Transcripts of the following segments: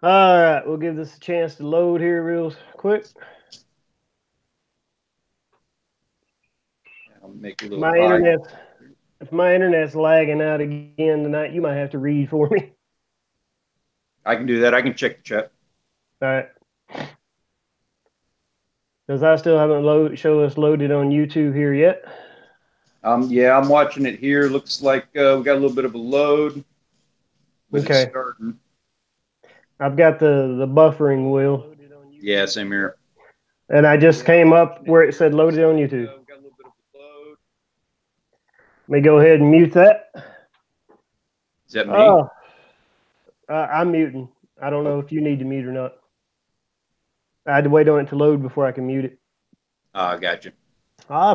All right, we'll give this a chance to load here real quick. I'll make a If little my pie. internet, if my internet's lagging out again tonight, you might have to read for me. I can do that. I can check the chat. All right, because I still haven't show us loaded on YouTube here yet. Yeah, I'm watching it here. Looks like we got a little bit of a load, but it's Okay, starting. I've got the buffering wheel, Yeah, same here. and I just Yeah, I'm came up watching it where it here. said Looks loaded on like YouTube. we got a little bit of a load. Let me go ahead and mute that. Is that me? Oh, I'm muting. I don't Oh, know if you need to mute or not. I had to wait on it to load before I can mute it. got you.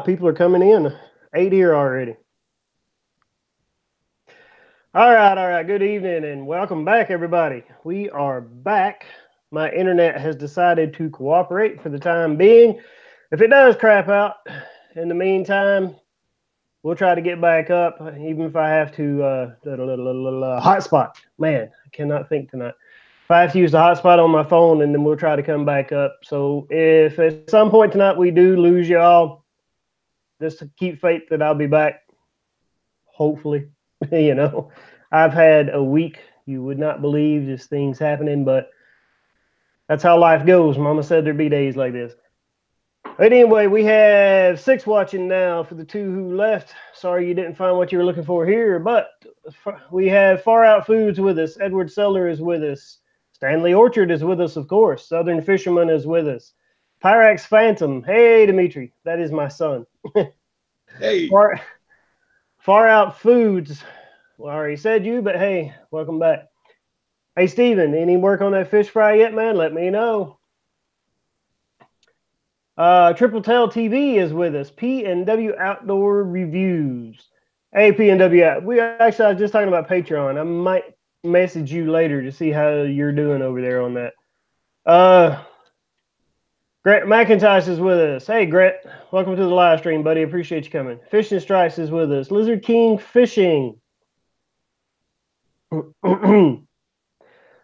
People are coming in. 8 here already. All right. Good evening and welcome back, everybody. We are back. My internet has decided to cooperate for the time being. If it does crap out in the meantime, we'll try to get back up, even if I have to hotspot. Man, I cannot think tonight. If I have to use the hotspot on my phone, and then we'll try to come back up. So if at some point tonight we do lose y'all, just to keep faith that I'll be back, hopefully. I've had a week you would not believe just things happening, but that's how life goes. Mama said there'd be days like this. But anyway, we have 6 watching now for the 2 who left. Sorry you didn't find what you were looking for here, but we have Far Out Foods with us. Edward Seller is with us. Stanley Orchard is with us, of course. Southern Fisherman is with us. Pyrax Phantom. Hey, Dimitri. That is my son. Hey, Far, Far Out Foods. Well, I already said you, but hey, welcome back. Hey, Steven, any work on that fish fry yet, man? Let me know. Triple Tail TV is with us. P&W Outdoor Reviews. Hey, P&W, I was just talking about Patreon. I might message you later to see how you're doing over there on that. Grant McIntosh is with us. Hey, Grant, welcome to the live stream, buddy. Appreciate you coming. Fishing Strikes is with us. Lizard King Fishing.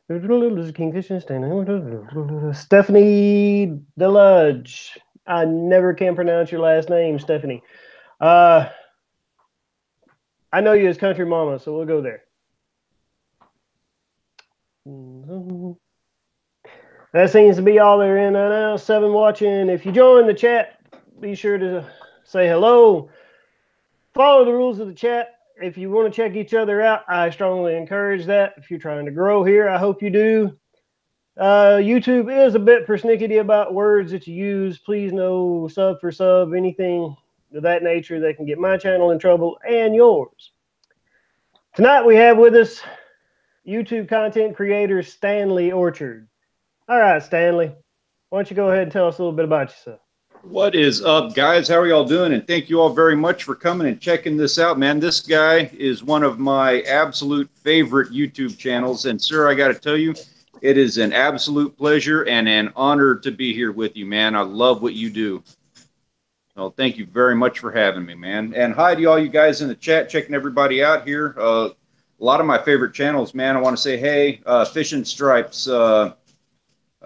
Kingfisher standing. Stephanie Deludge. I never can pronounce your last name, Stephanie. I know you as Country Mama, so we'll go there. That seems to be all they're in now. 7 watching. If you join the chat, be sure to say hello. Follow the rules of the chat. If you want to check each other out, I strongly encourage that. If you're trying to grow here, I hope you do. YouTube is a bit persnickety about words that you use. Please no sub for sub, anything of that nature that can get my channel in trouble and yours. Tonight we have with us YouTube content creator Stanley Orchard. All right, Stanley, why don't you go ahead and tell us a little bit about yourself? what is up, guys? How are y'all doing? And thank you all very much for coming and checking this out, man. This guy is one of my absolute favorite YouTube channels. And, sir, I got to tell you, it is an absolute pleasure and an honor to be here with you, man. I love what you do. Well, thank you very much for having me, man. And hi to all you guys in the chat, checking everybody out here. A lot of my favorite channels, man. I want to say, hey, Fishing Stripes,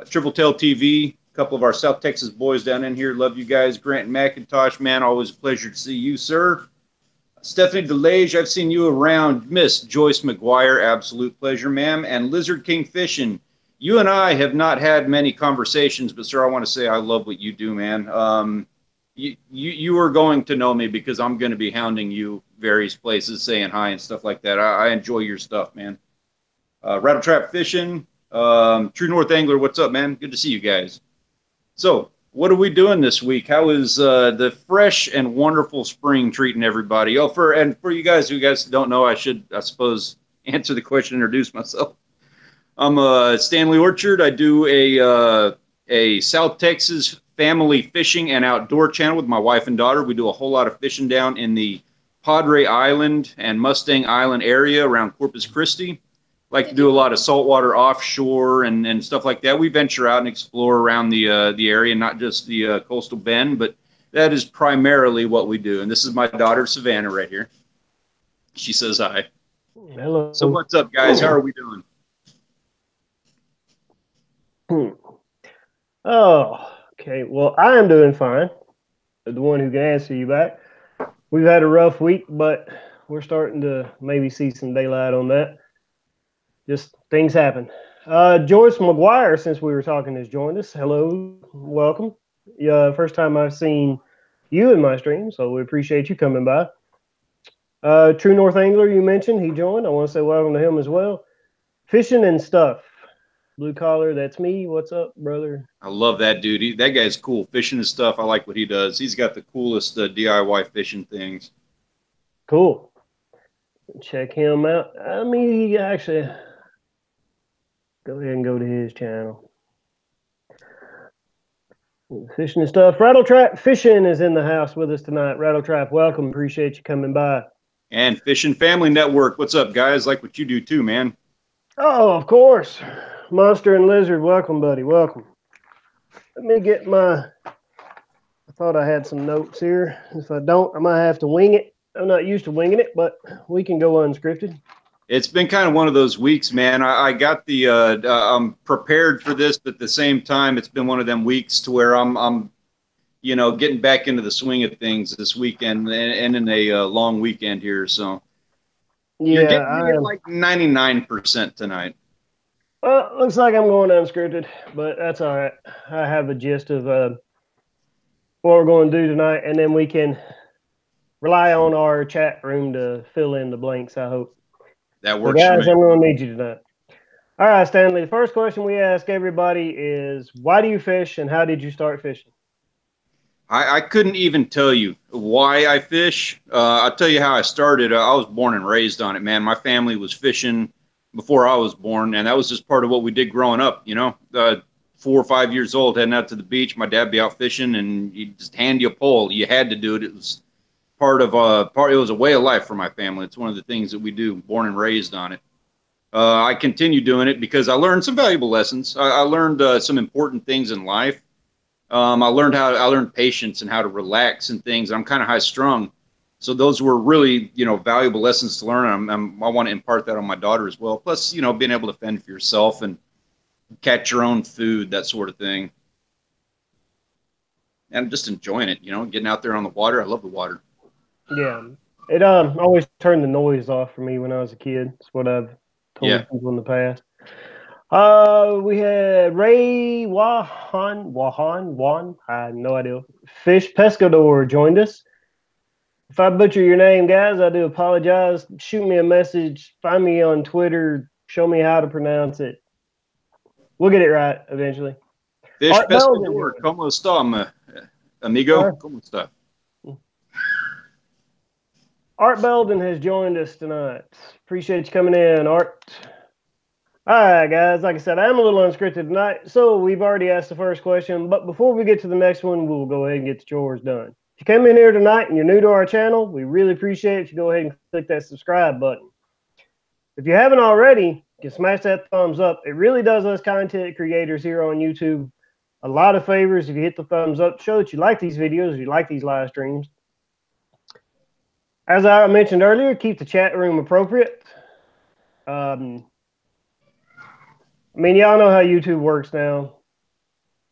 Triple Tail TV, a couple of our South Texas boys down in here. Love you guys. Grant McIntosh, man, always a pleasure to see you, sir. Stephanie DeLage, I've seen you around. Miss Joyce McGuire, absolute pleasure, ma'am. And Lizard King Fishing, you and I have not had many conversations, but, sir, I want to say I love what you do, man. You are going to know me because I'm going to be hounding you various places, saying hi and stuff like that. I enjoy your stuff, man. Rattle Trap Fishing, True North Angler, what's up, man? Good to see you guys. So, what are we doing this week? How is the fresh and wonderful spring treating everybody? Oh, for you guys who don't know, I suppose, answer the question, introduce myself. I'm Stanley Orchard. I do a South Texas family fishing and outdoor channel with my wife and daughter. We do a whole lot of fishing down in the Padre Island and Mustang Island area around Corpus Christi. Like to do a lot of saltwater offshore and stuff like that. We venture out and explore around the area, not just the coastal bend, but that is primarily what we do. And this is my daughter Savannah right here. She says hi. Hello. So what's up, guys? How are we doing? Oh, okay. Well, I am doing fine. The one who can answer you back. We've had a rough week, but we're starting to maybe see some daylight on that. Just things happen. Joyce McGuire, since we were talking, has joined us. Hello, welcome. First time I've seen you in my stream, so we appreciate you coming by. True North Angler, you mentioned he joined. I want to say welcome to him as well. Fishing and stuff. Blue collar, that's me. What's up, brother? I love that dude. That guy's cool. Fishing and stuff. I like what he does. He's got the coolest DIY fishing things. Cool. Check him out. I mean, he actually go ahead and go to his channel. Fishing and stuff. Rattletrap Fishing is in the house with us tonight. Rattletrap, welcome. Appreciate you coming by. And Fishing Family Network. What's up, guys? Like what you do too, man. Oh, of course. Monster and Lizard, welcome, buddy. Welcome. Let me get my. I thought I had some notes here. If I don't, I might have to wing it. I'm not used to winging it, but we can go unscripted. It's been kind of one of those weeks, man. I got the. I'm prepared for this, but at the same time, it's been one of them weeks to where I'm getting back into the swing of things this weekend and in a long weekend here. So you're Yeah, getting me at like 99% tonight. Well, looks like I'm going unscripted, but that's all right. I have a gist of what we're going to do tonight, and then we can rely on our chat room to fill in the blanks, I hope. That works so guys, for me. I'm going to need you tonight. All right, Stanley, the first question we ask everybody is, why do you fish, and how did you start fishing? I couldn't even tell you why I fish. I'll tell you how I started. I was born and raised on it, man. My family was fishing before I was born, and that was just part of what we did growing up. 4 or 5 years old, heading out to the beach. My dad'd be out fishing, and he'd just hand you a pole. You had to do it. It was part of It was a way of life for my family. It's one of the things that we do. Born and raised on it. I continue doing it because I learned some valuable lessons. I learned some important things in life. I learned patience and how to relax and things. I'm kind of high strung. So those were really, valuable lessons to learn. I want to impart that on my daughter as well. Plus, being able to fend for yourself and catch your own food, that sort of thing. And I'm just enjoying it, getting out there on the water. I love the water. Yeah, it always turned the noise off for me when I was a kid. That's what I've told people in the past. We had Ray Wahan, I have no idea. Fish Pescador joined us. If I butcher your name, guys, I do apologize. Shoot me a message. Find me on Twitter. Show me how to pronounce it. We'll get it right eventually. Fish Pescador, ¿cómo está, amigo? ¿Cómo está? Art Belden has joined us tonight. Appreciate you coming in, Art. All right, guys. Like I said, I'm a little unscripted tonight, so we've already asked the first question. But before we get to the next one, we'll go ahead and get the chores done. If you came in here tonight and you're new to our channel, we really appreciate it if you go ahead and click that subscribe button. If you haven't already, you can smash that thumbs up. It really does us content creators here on YouTube a lot of favors if you hit the thumbs up. Show that you like these videos, you like these live streams. As I mentioned earlier, keep the chat room appropriate. I mean, y'all know how YouTube works now.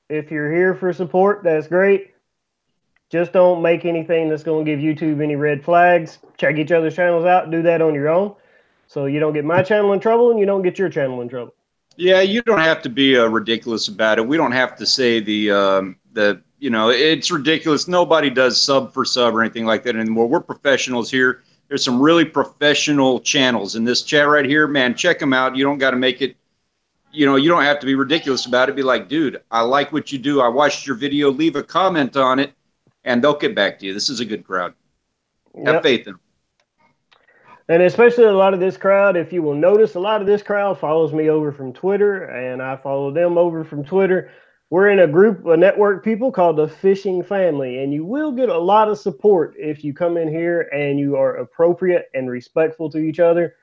If you're here for support, that's great. Just don't make anything that's going to give YouTube any red flags. Check each other's channels out. Do that on your own, so you don't get my channel in trouble and you don't get your channel in trouble. Yeah, you don't have to be ridiculous about it. We don't have to say it's ridiculous. Nobody does sub for sub or anything like that anymore. We're professionals here. There's some really professional channels in this chat right here, man. Check them out. You don't got to make it. You don't have to be ridiculous about it. Be like, dude, I like what you do. I watched your video. Leave a comment on it, and they'll get back to you. This is a good crowd. Have faith in them. And especially a lot of this crowd, if you will notice, a lot of this crowd follows me over from Twitter, and I follow them over from Twitter. We're in a group, a network people called the Fishing Family, and you will get a lot of support if you come in here and you are appropriate and respectful to each other.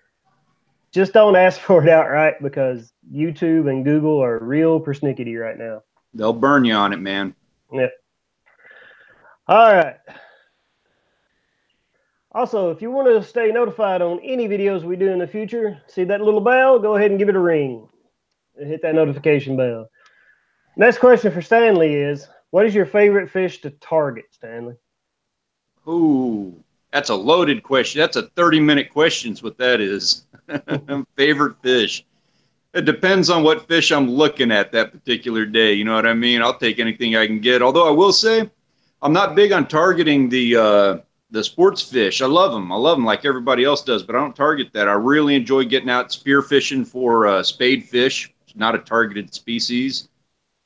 Just don't ask for it outright because YouTube and Google are real persnickety right now. They'll burn you on it, man. Yeah. All right. Also, if you want to stay notified on any videos we do in the future, see that little bell? Go ahead and give it a ring. And hit that notification bell. Next question for Stanley is, what is your favorite fish to target, Stanley? Ooh, that's a loaded question. That's a 30-minute question is what that is. Favorite fish. It depends on what fish I'm looking at that particular day. You know what I mean? I'll take anything I can get. Although I will say, I'm not big on targeting the sports fish. I love them. I love them like everybody else does, but I don't target that. I really enjoy getting out spear fishing for spade fish. It's not a targeted species.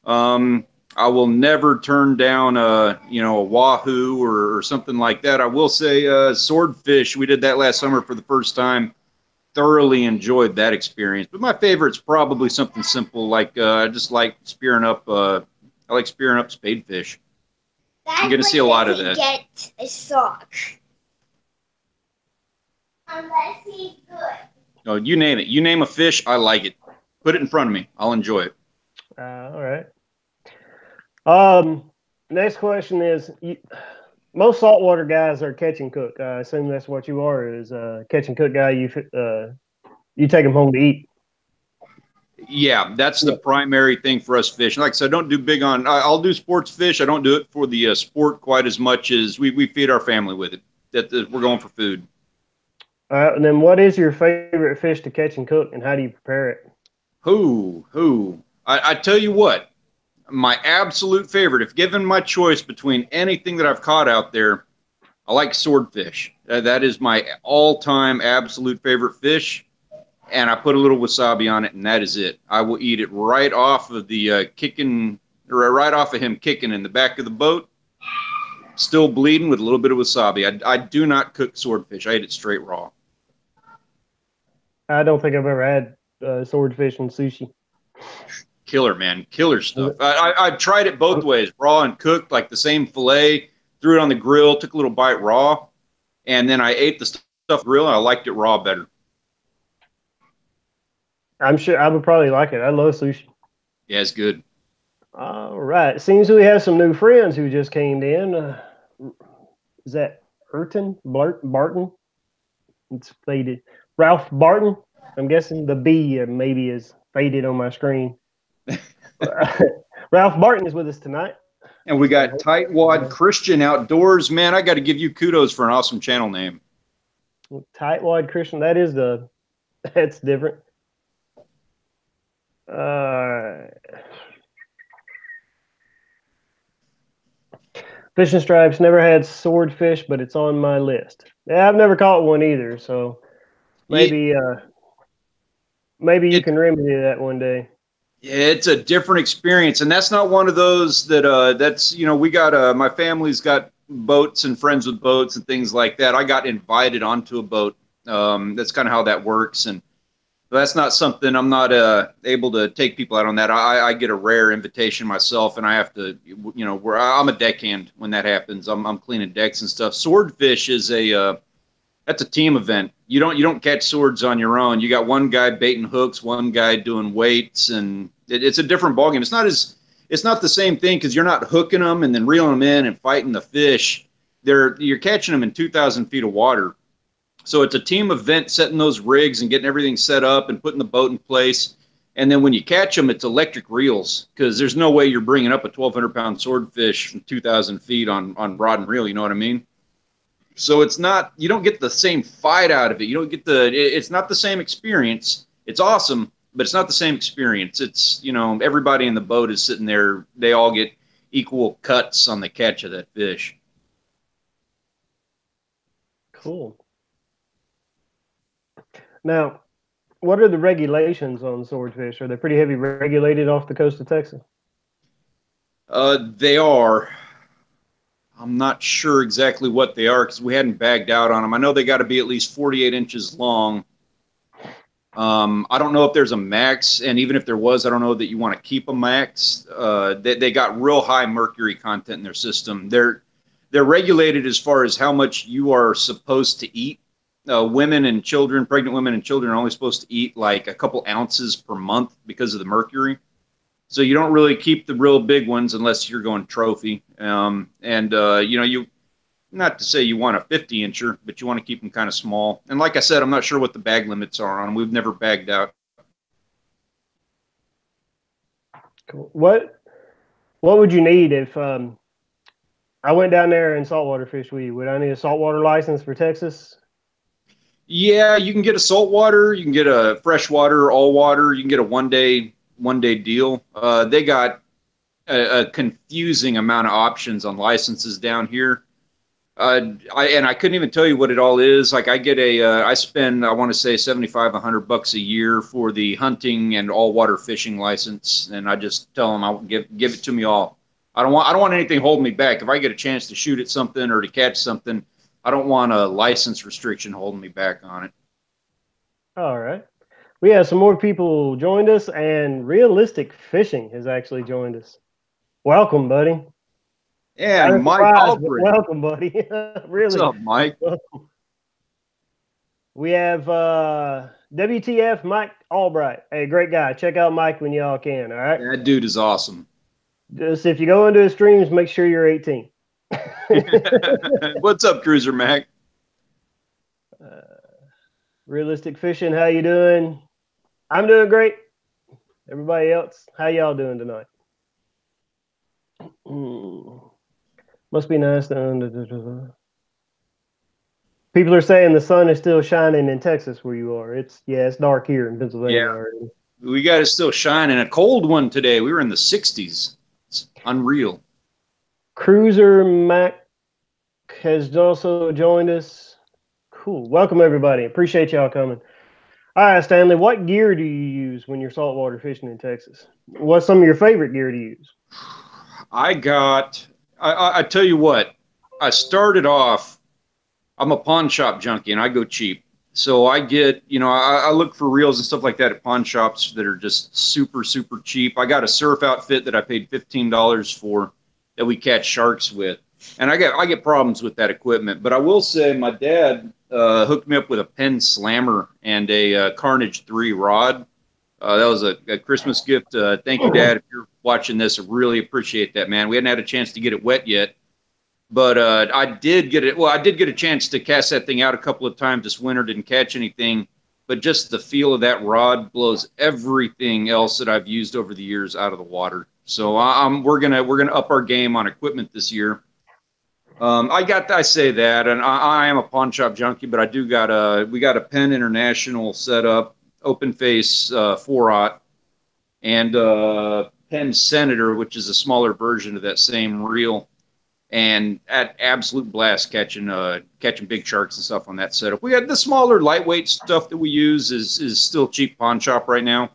Um, I will never turn down a wahoo or something like that. I will say swordfish. We did that last summer for the first time. Thoroughly enjoyed that experience. But my favorite's probably something simple like I just like spearing up. I like spearing up spadefish. You're gonna see a lot of that. Get a sock. Unless he's good. Oh, you name it. You name a fish, I like it. Put it in front of me. I'll enjoy it. All right. Next question is, most saltwater guys are catch and cook. I assume that's what you are, is a catch and cook guy. You take them home to eat. Yeah, that's the primary thing for us fishing. Like I said, I don't do big on. I'll do sports fish. I don't do it for the sport quite as much as we feed our family with it. That we're going for food. And then what is your favorite fish to catch and cook, and how do you prepare it? Who? I tell you what, my absolute favorite, if given my choice between anything that I've caught out there, I like swordfish. That is my all-time absolute favorite fish. And I put a little wasabi on it, and that is it. I will eat it right off of the kicking, or right off of him kicking in the back of the boat, still bleeding with a little bit of wasabi. I do not cook swordfish. I eat it straight raw. I don't think I've ever had swordfish and sushi. Killer, man. Killer stuff. I've tried it both ways, raw and cooked, like the same fillet, threw it on the grill, took a little bite raw, and then I ate the stuff grill, and I liked it raw better. I'm sure I would probably like it. I love sushi. Yeah, it's good. All right. Seems we have some new friends who just came in. Is that Barton? It's faded. Ralph Barton. I'm guessing the B maybe is faded on my screen. Ralph Barton is with us tonight. And we got Tightwad Christian Outdoors. Man, I got to give you kudos for an awesome channel name. Tightwad Christian. That's different. Fishing stripes. Never had swordfish, but it's on my list. Yeah, I've never caught one either, so maybe you can remedy that one day. Yeah, it's a different experience, and that's not one of those that's we got my family's got boats and friends with boats and things like that. I got invited onto a boat. That's kind of how that works, and that's not something I'm not able to take people out on that. I get a rare invitation myself, and I have to, where I'm a deckhand when that happens. I'm cleaning decks and stuff. Swordfish is that's a team event. You don't catch swords on your own. You got one guy baiting hooks, one guy doing weights, and it's a different ballgame. It's not the same thing because you're not hooking them and then reeling them in and fighting the fish. You're catching them in 2,000 feet of water. So it's a team event, setting those rigs and getting everything set up and putting the boat in place. And then when you catch them, it's electric reels because there's no way you're bringing up a 1,200-pound swordfish from 2,000 feet on rod and reel. You know what I mean? So you don't get the same fight out of it. You don't get it's not the same experience. It's awesome, but it's not the same experience. It's, everybody in the boat is sitting there. They all get equal cuts on the catch of that fish. Cool. Now, what are the regulations on swordfish? Are they pretty heavy regulated off the coast of Texas? They are. I'm not sure exactly what they are because we hadn't bagged out on them. I know they got to be at least 48 inches long. I don't know if there's a max, and even if there was, I don't know that you want to keep a max. They got real high mercury content in their system. They're regulated as far as how much you are supposed to eat. Pregnant women and children are only supposed to eat like a couple ounces per month because of the mercury. So you don't really keep the real big ones unless you're going trophy. You not to say you want a 50-incher, but you want to keep them kind of small. And like I said, I'm not sure what the bag limits are on them. We've never bagged out. Cool. What What would you need if I went down there and saltwater fished with you? Would I need a saltwater license for Texas? Yeah, you can get a saltwater, you can get a freshwater, all water, you can get a one day deal. They got a confusing amount of options on licenses down here. I couldn't even tell you what it all is. Like I spend, I want to say 75, $100 a year for the hunting and all water fishing license. And I just tell them I'll give it to me all. I don't want anything holding me back. If I get a chance to shoot at something or to catch something, I don't want a license restriction holding me back on it. All right. We have some more people joined us, and Realistic Fishing has actually joined us. Welcome, buddy. And Mike Albright. Welcome, buddy. Really. What's up, Mike? Welcome. We have WTF Mike Albright. Hey, great guy. Check out Mike when y'all can, all right? That dude is awesome. Just if you go into his streams, make sure you're 18. What's up, Cruiser Mac? Realistic Fishing, how you doing? I'm doing great. Everybody else, how y'all doing tonight? Must be nice. People are saying the sun is still shining in Texas where you are. It's dark here in Pennsylvania already. We got it still shining. A cold one today. We were in the 60s. It's unreal. Cruiser Mac has also joined us. Cool. Welcome, everybody. Appreciate y'all coming. All right, Stanley, what gear do you use when you're saltwater fishing in Texas? What's some of your favorite gear to use? I tell you what, I started off, I'm a pawn shop junkie and I go cheap. So I get, I look for reels and stuff like that at pawn shops that are just super, super cheap. I got a surf outfit that I paid $15 for that we catch sharks with. And I get problems with that equipment. But I will say my dad hooked me up with a Penn Slammer and a Carnage 3 rod. That was a Christmas gift. Thank you, Dad. If you're watching this, I really appreciate that, man. We hadn't had a chance to get it wet yet. But I did get it. Well, I did get a chance to cast that thing out a couple of times this winter. Didn't catch anything. But just the feel of that rod blows everything else that I've used over the years out of the water. So we're gonna up our game on equipment this year. I say that, and I am a pawn shop junkie, but we got a Penn International set up, open face 4-aught, and Penn Senator, which is a smaller version of that same reel, and at absolute blast catching big sharks and stuff on that setup. We got the smaller lightweight stuff that we use is still cheap pawn shop right now.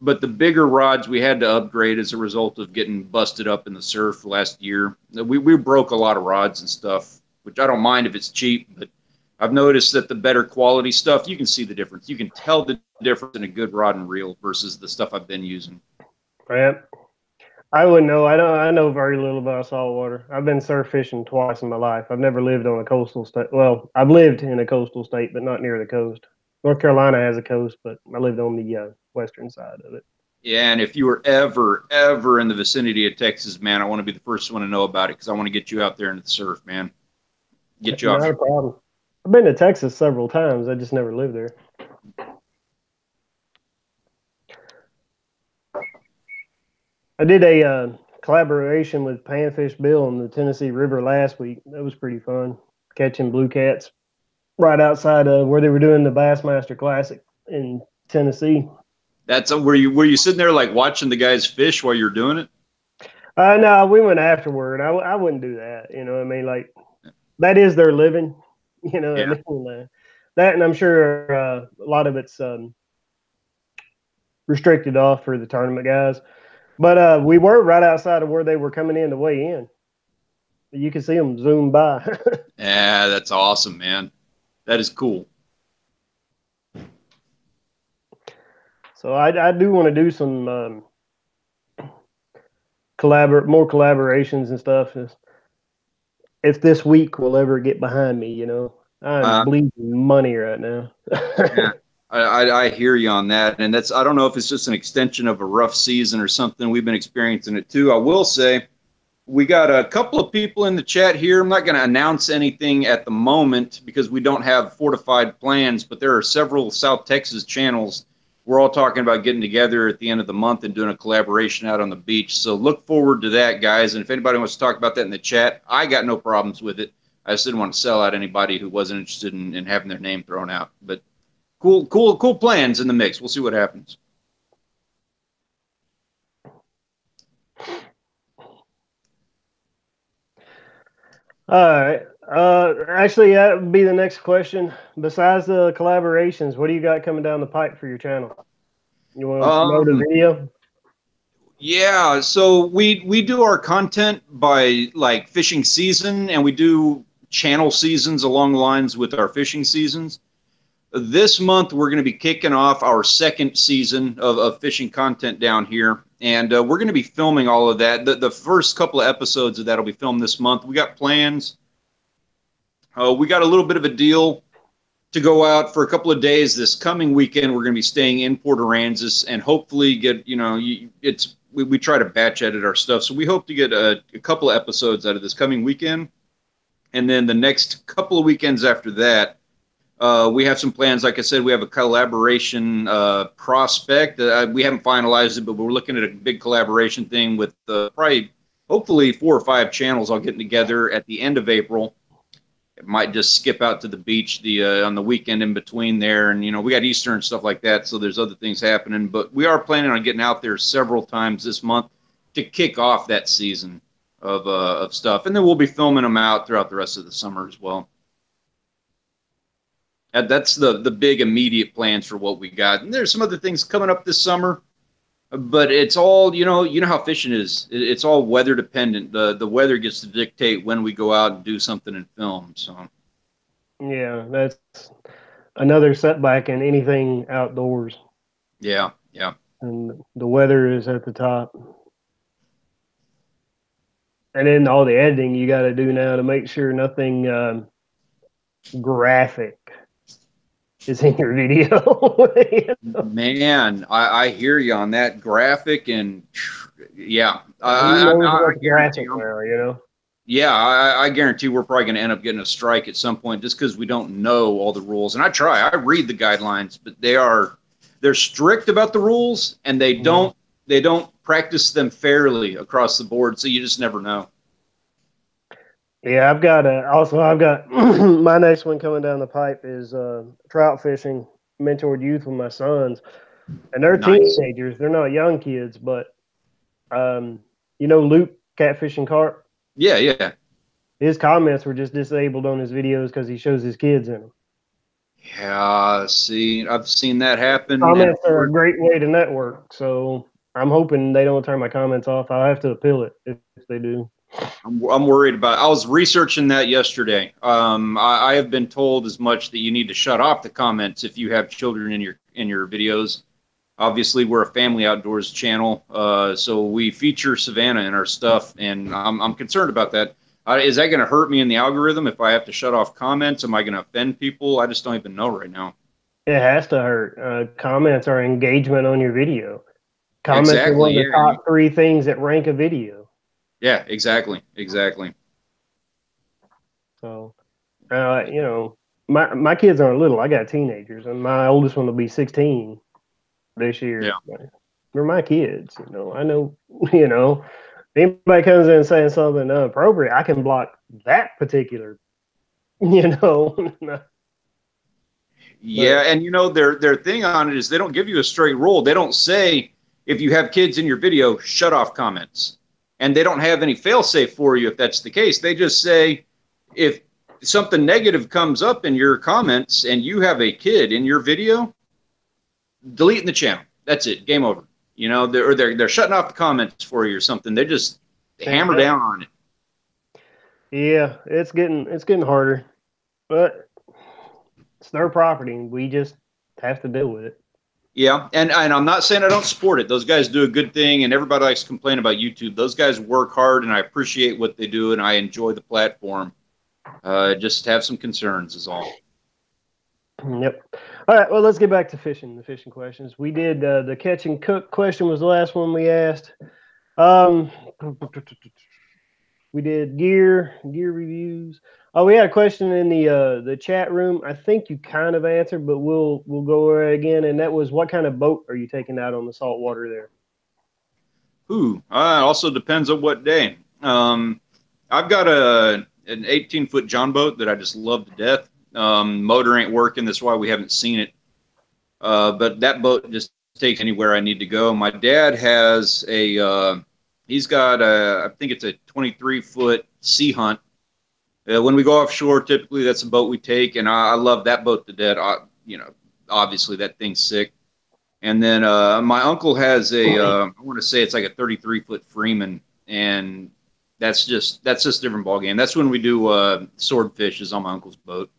But the bigger rods we had to upgrade as a result of getting busted up in the surf last year. We broke a lot of rods and stuff, which I don't mind if it's cheap, but I've noticed that the better quality stuff, you can see the difference. You can tell the difference in a good rod and reel versus the stuff I've been using. Right. I wouldn't know. I know very little about saltwater. I've been surf fishing twice in my life. I've never lived on a coastal state. Well, I've lived in a coastal state, but not near the coast. North Carolina has a coast, but I lived on the western side of it. Yeah, and if you were ever in the vicinity of Texas, man, I want to be the first one to know about it because I want to get you out there into the surf, man. Get you off. Not a problem. I've been to Texas several times. I just never lived there. I did a collaboration with Panfish Bill on the Tennessee River last week. That was pretty fun, catching blue cats right outside of where they were doing the Bassmaster Classic in Tennessee. Were you sitting there like watching the guys fish while you're doing it? No, we went afterward. I wouldn't do that. You know what I mean? Like, that is their living. You know what I mean? That, and I'm sure a lot of it's restricted off for the tournament guys. But we were right outside of where they were coming in to weigh in. You can see them zoom by. Yeah, that's awesome, man. That is cool. So I do want to do some more collaborations and stuff. If this week will ever get behind me, you know, I'm bleeding money right now. Yeah, I hear you on that, and I don't know if it's just an extension of a rough season or something. We've been experiencing it too. I will say we got a couple of people in the chat here. I'm not going to announce anything at the moment because we don't have fortified plans, but there are several South Texas channels we're all talking about getting together at the end of the month and doing a collaboration out on the beach. So look forward to that, guys. And if anybody wants to talk about that in the chat, I got no problems with it. I just didn't want to sell out anybody who wasn't interested in having their name thrown out. But cool plans in the mix. We'll see what happens. All right. Actually, that would be the next question. Besides the collaborations, what do you got coming down the pipe for your channel? You want to promote a video? Yeah, so we do our content by like fishing season, and we do channel seasons along the lines with our fishing seasons. This month, we're going to be kicking off our second season of fishing content down here, and we're going to be filming all of that. The first couple of episodes of that will be filmed this month. We got plans. We got a little bit of a deal to go out for a couple of days this coming weekend. We're going to be staying in Port Aransas and hopefully get, we try to batch edit our stuff. So we hope to get a couple of episodes out of this coming weekend. And then the next couple of weekends after that, we have some plans. Like I said, we have a collaboration prospect. We haven't finalized it, but we're looking at a big collaboration thing with hopefully 4 or 5 channels all getting together at the end of April. It might just skip out to the beach on the weekend in between there. And, we got Easter and stuff like that, so there's other things happening. But we are planning on getting out there several times this month to kick off that season of stuff. And then we'll be filming them out throughout the rest of the summer as well. That's the big immediate plans for what we got. And there's some other things coming up this summer. But it's all, you know how fishing is. It's all weather dependent. The weather gets to dictate when we go out and do something and film. So, yeah, that's another setback in anything outdoors. Yeah. And the weather is at the top. And then all the editing you got to do now to make sure nothing graphic is in your video. Man, I hear you on that graphic, and yeah, I guarantee Yeah, I guarantee we're probably going to end up getting a strike at some point just because we don't know all the rules. And I read the guidelines, but they're strict about the rules, and they don't practice them fairly across the board. So you just never know. Yeah, I've got my next one coming down the pipe is trout fishing, mentored youth with my sons, and they're teenagers. They're not young kids, but Luke Catfishing Carp. Yeah. His comments were just disabled on his videos because he shows his kids in them. Yeah, see, I've seen that happen. Comments are a great way to network, so I'm hoping they don't turn my comments off. I'll have to appeal it if they do. I'm worried about it. I was researching that yesterday. I have been told as much that you need to shut off the comments if you have children in your videos. Obviously, we're a family outdoors channel, so we feature Savannah in our stuff, and I'm concerned about that. Is that going to hurt me in the algorithm if I have to shut off comments? Am I going to offend people? I just don't even know right now. It has to hurt. Comments are engagement on your video. Comments are one of the top 3 things that rank a video. Yeah, exactly. So, my kids aren't little. I got teenagers, and my oldest one will be 16 this year. Yeah. They're my kids. I know. Anybody comes in saying something inappropriate, I can block that particular. Yeah, and their thing on it is they don't give you a straight rule. They don't say if you have kids in your video, shut off comments. And they don't have any fail-safe for you if that's the case. They just say if something negative comes up in your comments and you have a kid in your video, deleting the channel. That's it. Game over. They're shutting off the comments for you or something. They just hammer down on it. Yeah, it's getting harder, but it's their property. We just have to deal with it. Yeah, and I'm not saying I don't support it. Those guys do a good thing, and everybody likes to complain about YouTube. Those guys work hard, and I appreciate what they do, and I enjoy the platform. Just have some concerns is all. Yep. All right, well, let's get back to fishing, the fishing questions. We did the catch and cook question was the last one we asked. We did gear reviews. Oh, we had a question in the chat room. I think you kind of answered, but we'll go over it again. And that was, what kind of boat are you taking out on the saltwater there? Also depends on what day. I've got an 18-foot John boat that I just love to death. Motor ain't working, that's why we haven't seen it. But that boat just takes anywhere I need to go. My dad has he's got I think it's a 23-foot Sea Hunt. When we go offshore, typically that's the boat we take, and I love that boat to death. Obviously that thing's sick. And then my uncle has I want to say it's like a 33-foot Freeman, and that's just a different ballgame. That's when we do swordfish is on my uncle's boat.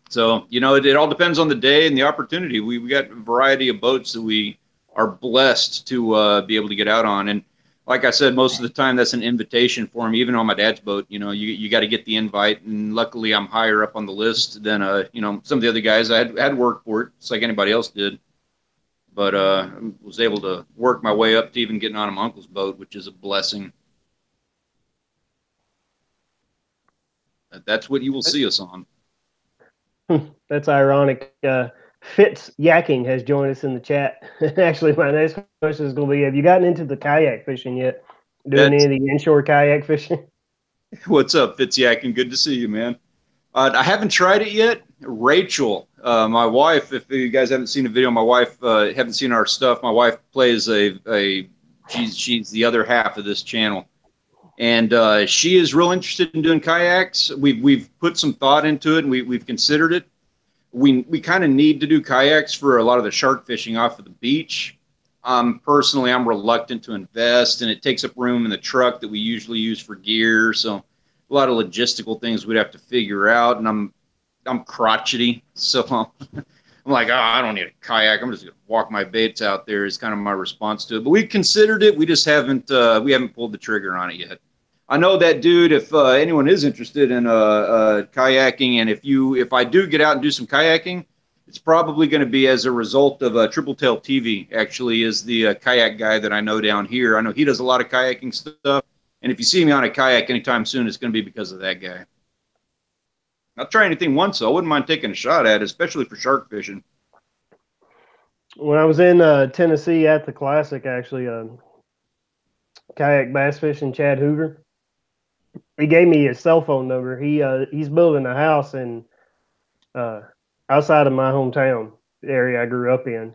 So, it all depends on the day and the opportunity. We got a variety of boats that we are blessed to be able to get out on. And like I said, most of the time that's an invitation for me. Even on my dad's boat, you got to get the invite. And luckily I'm higher up on the list than, some of the other guys. I had work for it, just like anybody else did. But I was able to work my way up to even getting on my uncle's boat, which is a blessing. That's what you will see us on. That's ironic. Fitz Yakking has joined us in the chat. Actually, my next question is going to be, have you gotten into the kayak fishing yet? Doing any of the inshore kayak fishing? What's up, Fitz Yakking? Good to see you, man. I haven't tried it yet. Rachel, my wife, if you guys haven't seen a video, my wife, haven't seen our stuff, my wife plays she's the other half of this channel. And she is real interested in doing kayaks. We've put some thought into it, and we've considered it. We kind of need to do kayaks for a lot of the shark fishing off of the beach. Personally, I'm reluctant to invest, and it takes up room in the truck that we usually use for gear. So a lot of logistical things we'd have to figure out, and I'm crotchety, so I'm like, I don't need a kayak. I'm just gonna walk my baits out there. Is kind of my response to it. But we considered it. We just haven't pulled the trigger on it yet. I know that, dude. If anyone is interested in kayaking, and if I do get out and do some kayaking, it's probably going to be as a result of Triple Tail TV. Actually, is the kayak guy that I know down here. I know he does a lot of kayaking stuff, and if you see me on a kayak anytime soon, it's going to be because of that guy. I'll try anything once, so I wouldn't mind taking a shot at it, especially for shark fishing. When I was in Tennessee at the Classic, actually, kayak bass fishing, Chad Hoover, he gave me his cell phone number. He's building a house in outside of my hometown, the area I grew up in,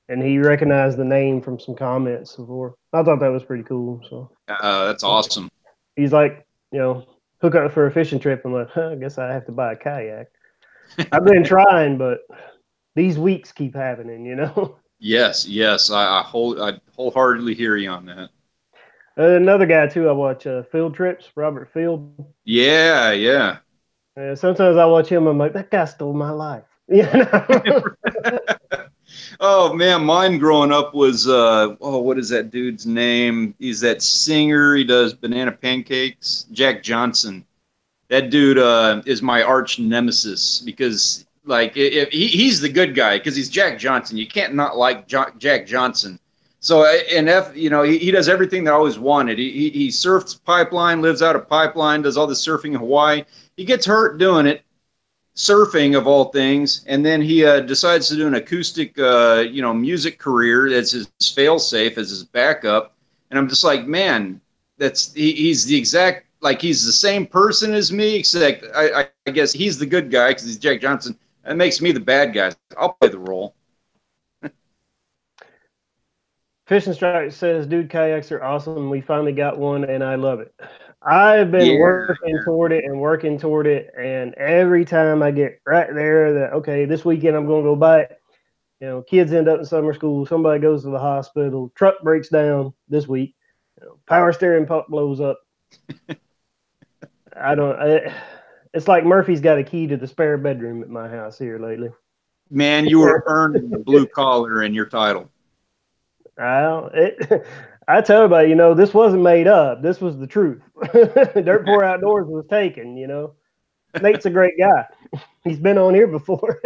and he recognized the name from some comments before. I thought that was pretty cool. So that's awesome. He's like, hook up for a fishing trip. I'm like, I guess I have to buy a kayak. I've been trying, but these weeks keep happening, Yes, I wholeheartedly hear you on that. Another guy too, I watch Field Trips, Robert Field. Yeah. Sometimes I watch him, I'm like, that guy stole my life. Oh man, mine growing up was what is that dude's name? He's that singer. He does Banana Pancakes. Jack Johnson. That dude is my arch nemesis because if he's the good guy because he's Jack Johnson. You can't not like Jack Johnson. So he does everything that I always wanted. He surfs Pipeline, lives out of Pipeline, does all the surfing in Hawaii. He gets hurt doing it, surfing of all things, and then he decides to do an acoustic music career that's his fail-safe as his backup. And I'm just like, man, he's the exact, he's the same person as me, except I guess he's the good guy because he's Jack Johnson. That makes me the bad guy. I'll play the role. Fishing Strike says, dude, kayaks are awesome. We finally got one, and I love it. I've been working toward it, and every time I get right there that, okay, this weekend I'm going to go buy it. Kids end up in summer school. Somebody goes to the hospital. Truck breaks down this week. Power steering pump blows up. It's like Murphy's got a key to the spare bedroom at my house here lately. Man, you were earning the blue collar in your title. I tell everybody, this wasn't made up. This was the truth. Dirt Poor Outdoors was taken, Nate's a great guy. He's been on here before.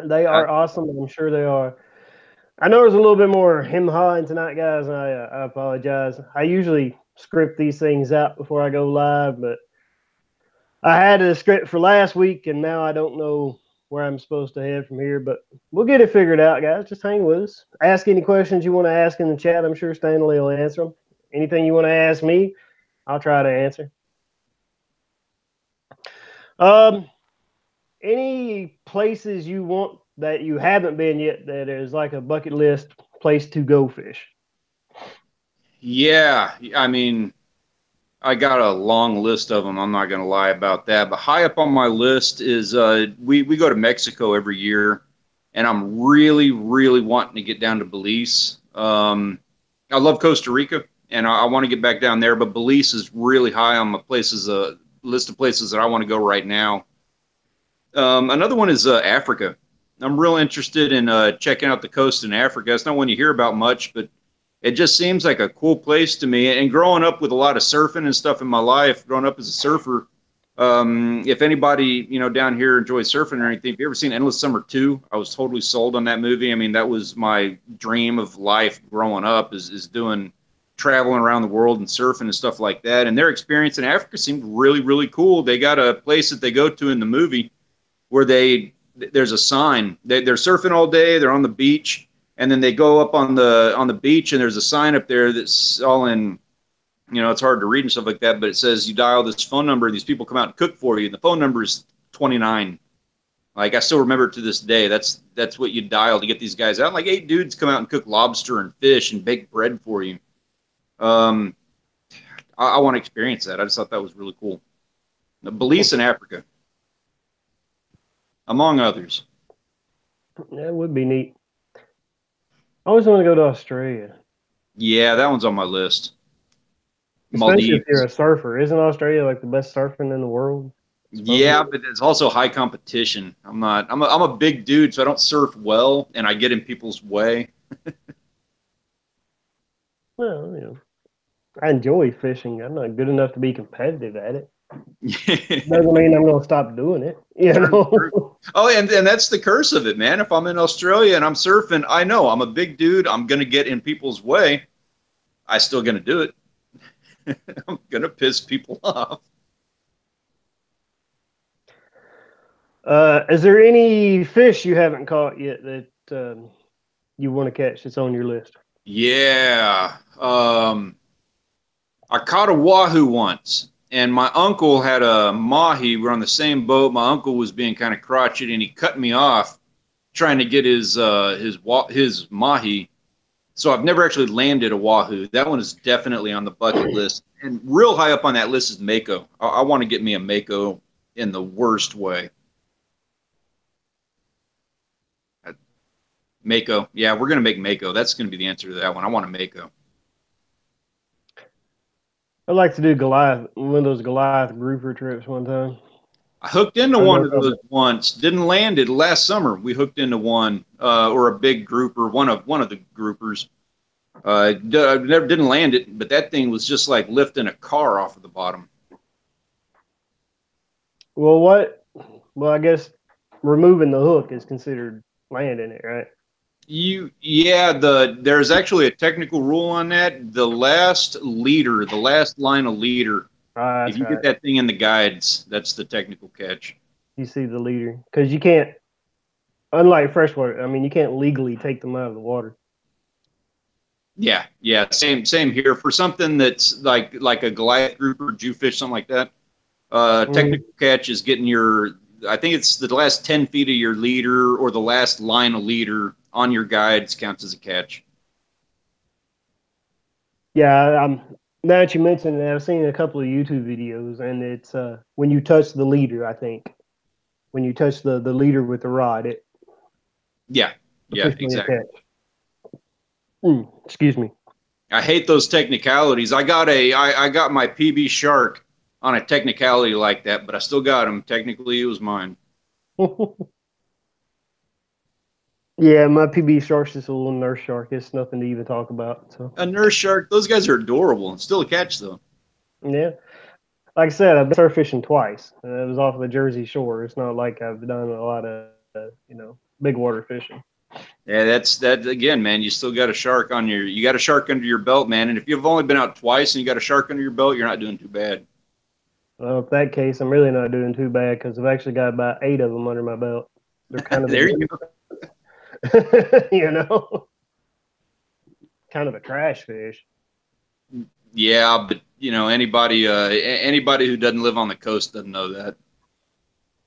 They are awesome. I'm sure they are. I know there's a little bit more him hawing tonight, guys. And I apologize. I usually script these things out before I go live, but I had a script for last week, and now I don't know where I'm supposed to head from here. But we'll get it figured out, guys. Just hang with us. Ask any questions you want to ask in the chat. I'm sure Stanley will answer them. Anything you want to ask me, I'll try to answer. Any places you want that you haven't been yet that is like a bucket list place to go fish? Yeah, I mean, I got a long list of them. I'm not going to lie about that. But high up on my list is we go to Mexico every year, and I'm really, really wanting to get down to Belize. I love Costa Rica, and I want to get back down there. But Belize is really high on my places, list of places that I want to go right now. Another one is Africa. I'm real interested in checking out the coast in Africa. It's not one you hear about much, but it just seems like a cool place to me. And growing up with a lot of surfing and stuff in my life, growing up as a surfer, if anybody, down here enjoys surfing or anything, if you ever seen Endless Summer 2, I was totally sold on that movie. I mean, that was my dream of life growing up is doing traveling around the world and surfing and stuff like that. And their experience in Africa seemed really, really cool. They got a place that they go to in the movie where there's a sign. They're surfing all day. They're on the beach. And then they go up on the beach, and there's a sign up there that's all in, it's hard to read and stuff like that, but it says you dial this phone number, and these people come out and cook for you. And the phone number is 29. Like, I still remember it to this day. That's what you dial to get these guys out. Like 8 dudes come out and cook lobster and fish and bake bread for you. I want to experience that. I just thought that was really cool. Belize in Africa, among others. That would be neat. I always want to go to Australia. Yeah, that one's on my list. Especially Maldives. if you're a surfer. Isn't Australia like the best surfing in the world? Yeah, but it's also high competition. I'm a big dude, so I don't surf well, and I get in people's way. Well, I enjoy fishing. I'm not good enough to be competitive at it. Doesn't mean I'm going to stop doing it. Oh, and that's the curse of it, man. If I'm in Australia and I'm surfing, I know I'm a big dude. I'm going to get in people's way. I still going to do it. I'm going to piss people off. Is there any fish you haven't caught yet that you want to catch that's on your list? Yeah. I caught a wahoo once. And my uncle had a mahi. We're on the same boat. My uncle was being kind of crotchety, and he cut me off trying to get his mahi. So I've never actually landed a wahoo. That one is definitely on the bucket list. And real high up on that list is mako. I want to get me a mako in the worst way. Mako. Yeah, we're going to make mako. That's going to be the answer to that one. I want a mako. I'd like to do one of those Goliath grouper trips one time. I hooked into one of those once. Didn't land it last summer. We hooked into one or a big grouper, one of the groupers. Never didn't land it, but that thing was just like lifting a car off of the bottom. Well, I guess removing the hook is considered landing it, right? There's actually a technical rule on that. The last line of leader, if you get that thing in the guides, that's the technical catch. You see the leader, because you can't, unlike freshwater, I mean, you can't legally take them out of the water. Yeah, same here. For something that's like a Goliath grouper, Jewfish, something like that, technical catch is getting I think it's the last 10 feet of your leader or the last line of leader on your guides counts as a catch. Yeah, now that you mentioned it, I've seen a couple of YouTube videos, and it's when you touch the leader, I think. When you touch the leader with the rod, it. Yeah, exactly. Excuse me. I hate those technicalities. I got my PB Shark on a technicality like that, but I still got him. Technically, it was mine. Yeah, my PB Shark's just a little nurse shark. It's nothing to even talk about. So a nurse shark, those guys are adorable and still a catch though. Yeah, like I said, I've been surf fishing twice. It was off of the Jersey Shore. It's not like I've done a lot of big water fishing. Yeah, that's that again, man. You still got a shark on you got a shark under your belt, man. And if you've only been out twice and you got a shark under your belt, you're not doing too bad. Well, in that case, I'm really not doing too bad because I've actually got about 8 of them under my belt. They're kind of There you go. you know, kind of a trash fish. Yeah, but anybody who doesn't live on the coast doesn't know that.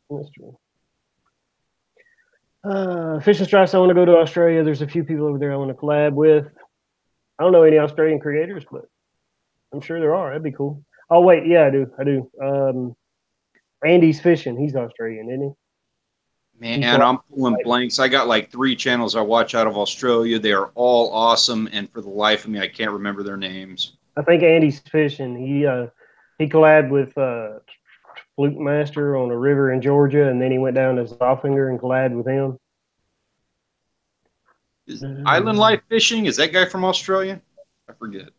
That's true. Fishing stripes. I want to go to Australia. There's a few people over there I want to collab with. I don't know any Australian creators, but I'm sure there are. That'd be cool. Oh wait, yeah, I do. Andy's Fishing. He's Australian, isn't he? Man, I'm pulling blanks. I got like 3 channels I watch out of Australia. They are all awesome, and for the life of me, I can't remember their names. I think Andy's Fishing. He collabed with Fluke Master on a river in Georgia, and then he went down to Zofinger and collabed with him. Is Island Life Fishing? Is that guy from Australia? I forget.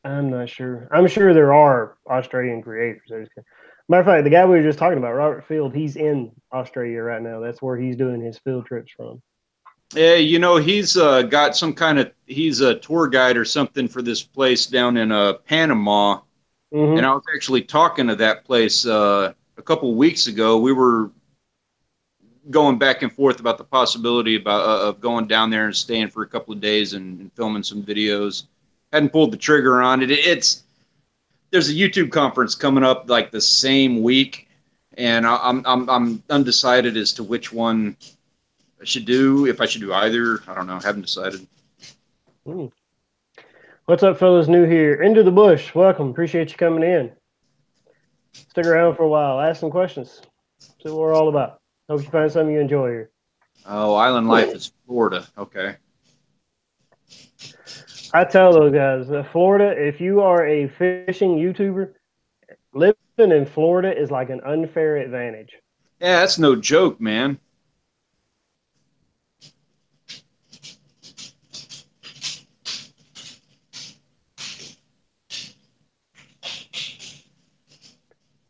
I'm not sure. I'm sure there are Australian creators. Matter of fact, the guy we were just talking about, Robert Field, he's in Australia right now. That's where he's doing his field trips from. Yeah, he's got some kind of, he's a tour guide or something for this place down in Panama. Mm-hmm. And I was actually talking to that place a couple weeks ago. We were going back and forth about the possibility of going down there and staying for a couple of days and filming some videos. Hadn't pulled the trigger on it. There's a YouTube conference coming up like the same week, and I'm undecided as to which one I should do. If I should do either, I don't know. Haven't decided. What's up, fellas? New here. Into the Bush. Welcome. Appreciate you coming in. Stick around for a while. Ask some questions. See what we're all about. Hope you find something you enjoy here. Oh, Island Life is Florida. Okay. I tell those guys, Florida, if you are a fishing YouTuber, living in Florida is like an unfair advantage. Yeah, that's no joke, man.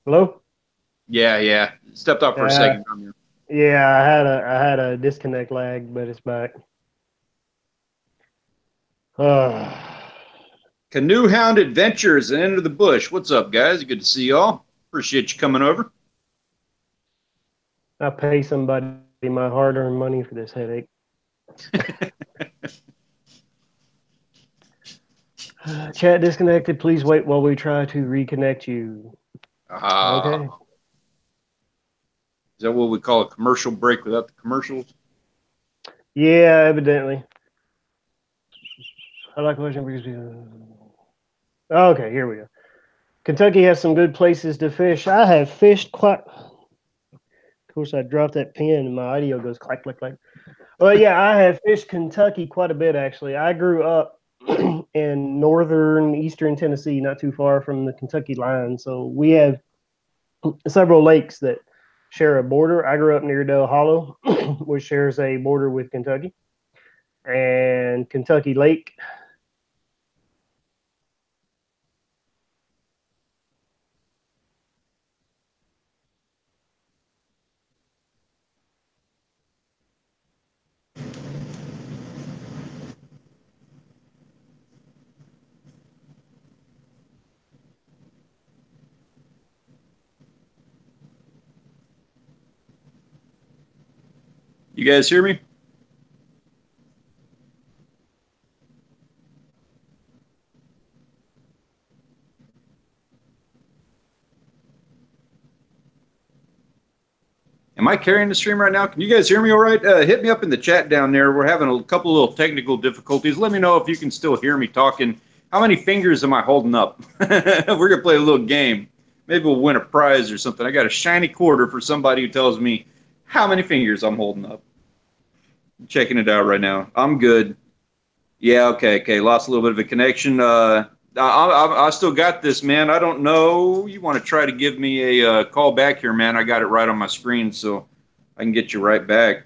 Hello? Yeah. Stepped off for a second. Yeah, I had a disconnect lag, but it's back. Canoe Hound Adventures and Into the Bush. What's up, guys? Good to see y'all. Appreciate you coming over. I pay somebody my hard-earned money for this headache. Chat disconnected. Please wait while we try to reconnect you. Okay. Is that what we call a commercial break without the commercials? Yeah, evidently. I like watching because okay, here we go. Kentucky has some good places to fish. I have fished quite. Of course, I dropped that pen and my audio goes clack, clack, clack. Well, yeah, I have fished Kentucky quite a bit, actually. I grew up in northern, eastern Tennessee, not too far from the Kentucky line. So we have several lakes that share a border. I grew up near Dell Hollow, which shares a border with Kentucky. And Kentucky Lake. You guys hear me? Am I carrying the stream right now? Can you guys hear me all right? Hit me up in the chat down there. We're having a couple of little technical difficulties. Let me know if you can still hear me talking. How many fingers am I holding up? We're going to play a little game. Maybe we'll win a prize or something. I got a shiny quarter for somebody who tells me how many fingers I'm holding up. I'm checking it out right now. I'm good. Yeah, okay. Lost a little bit of a connection. I still got this, man. I don't know. You want to try to give me a call back here, man? I got it right on my screen, so I can get you right back.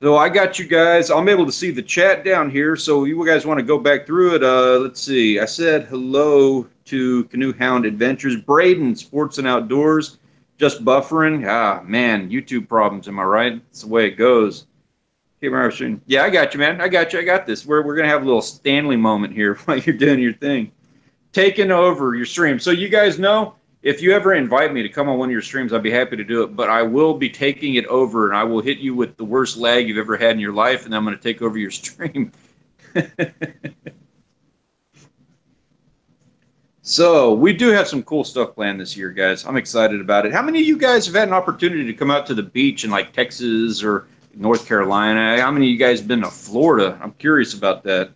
So I got you guys. I'm able to see the chat down here, so you guys want to go back through it. Let's see. I said hello to Canoe Hound Adventures. Braden, Sports and Outdoors. Just buffering. Ah, man, YouTube problems, am I right? That's the way it goes. Keep my stream. Yeah, I got you, man. I got you. I got this. We're gonna have a little Stanley moment here while you're doing your thing, taking over your stream. So you guys know, if you ever invite me to come on one of your streams, I'd be happy to do it. But I will be taking it over, and I will hit you with the worst lag you've ever had in your life, and I'm going to take over your stream. So we do have some cool stuff planned this year, guys. I'm excited about it. How many of you guys have had an opportunity to come out to the beach in like Texas or North Carolina? How many of you guys have been to Florida? I'm curious about that.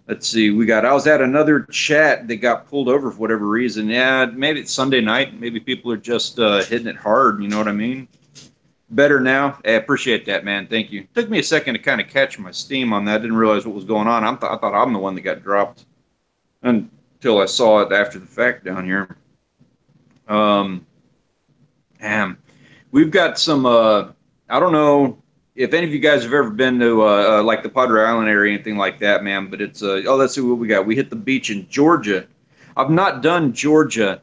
Let's see. I was at another chat that got pulled over for whatever reason. Yeah, maybe it's Sunday night. Maybe people are just hitting it hard. You know what I mean? Better now. I appreciate that, man. Thank you. It took me a second to kind of catch my steam on that. Didn't realize what was going on. I thought I'm the one that got dropped until I saw it after the fact down here. We've got some, I don't know if any of you guys have ever been to like the Padre Island area, anything like that, man, but it's, let's see what we got. We hit the beach in Georgia. I've not done Georgia.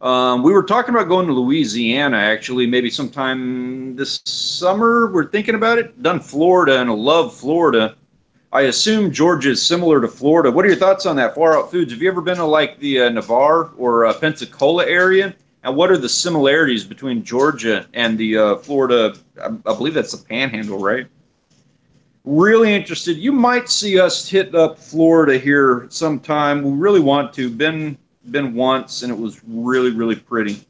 We were talking about going to Louisiana, actually, maybe sometime this summer. We're thinking about it. Done Florida, and I love Florida. I assume Georgia is similar to Florida. What are your thoughts on that? Far Out Foods. Have you ever been to like the Navarre or Pensacola area? And what are the similarities between Georgia and the Florida? I believe that's the Panhandle, right? Really interested. You might see us hit up Florida here sometime. We really want to. Been once, and it was really, really pretty.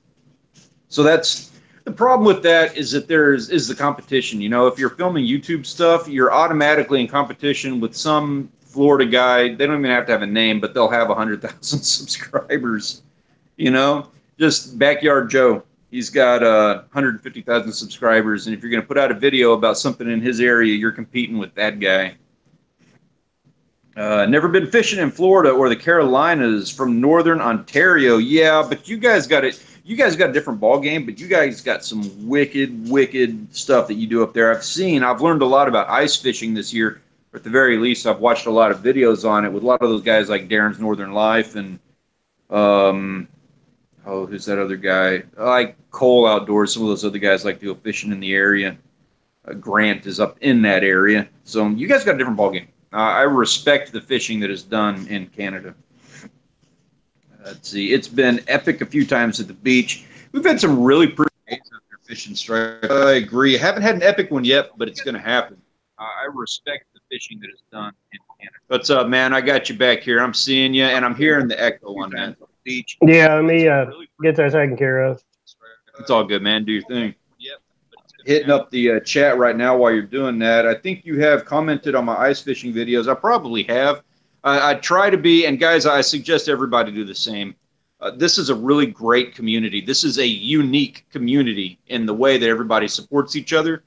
So that's the problem with that, is that is the competition. You know, if you're filming YouTube stuff, you're automatically in competition with some Florida guy. They don't even have to have a name, but they'll have 100,000 subscribers. You know, just Backyard Joe. He's got 150,000 subscribers, and if you're going to put out a video about something in his area, you're competing with that guy. Never been fishing in Florida or the Carolinas. From Northern Ontario. Yeah, but you guys got it. You guys got a different ball game, but you guys got some wicked, wicked stuff that you do up there. I've learned a lot about ice fishing this year. Or at the very least, I've watched a lot of videos on it with a lot of those guys like Darren's Northern Life and who's that other guy? Like Cole Outdoors. Some of those other guys like to go fishing in the area. Grant is up in that area. So you guys got a different ball game. I respect the fishing that is done in Canada. Let's see. It's been epic a few times at the beach. We've had some really pretty days out there fishing stripes. I agree. I haven't had an epic one yet, but it's going to happen. I respect the fishing that is done in Canada. What's up, man? I got you back here. I'm seeing you, and I'm hearing the echo on that beach. Yeah, let me get that taken care of. It's all good, man. Do your thing. Hitting up the chat right now while you're doing that. I think you have commented on my ice fishing videos. I probably have. I try to be, and guys, I suggest everybody do the same. This is a really great community. This is a unique community in the way that everybody supports each other.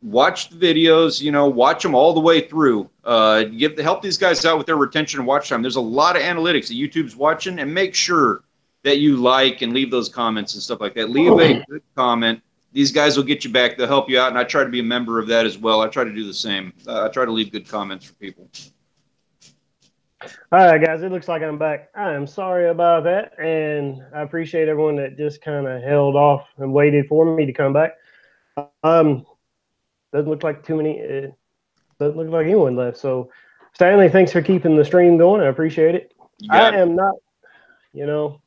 Watch the videos, you know, watch them all the way through. Help these guys out with their retention and watch time. There's a lot of analytics that YouTube's watching, and make sure that you like and leave those comments and stuff like that. Leave a good comment. These guys will get you back. They'll help you out, and I try to be a member of that as well. I try to do the same. I try to leave good comments for people. All right, guys, it looks like I'm back. I am sorry about that, and I appreciate everyone that just kind of held off and waited for me to come back. Doesn't look like doesn't look like anyone left. So, Stanley, thanks for keeping the stream going. I appreciate it. I am not, you know,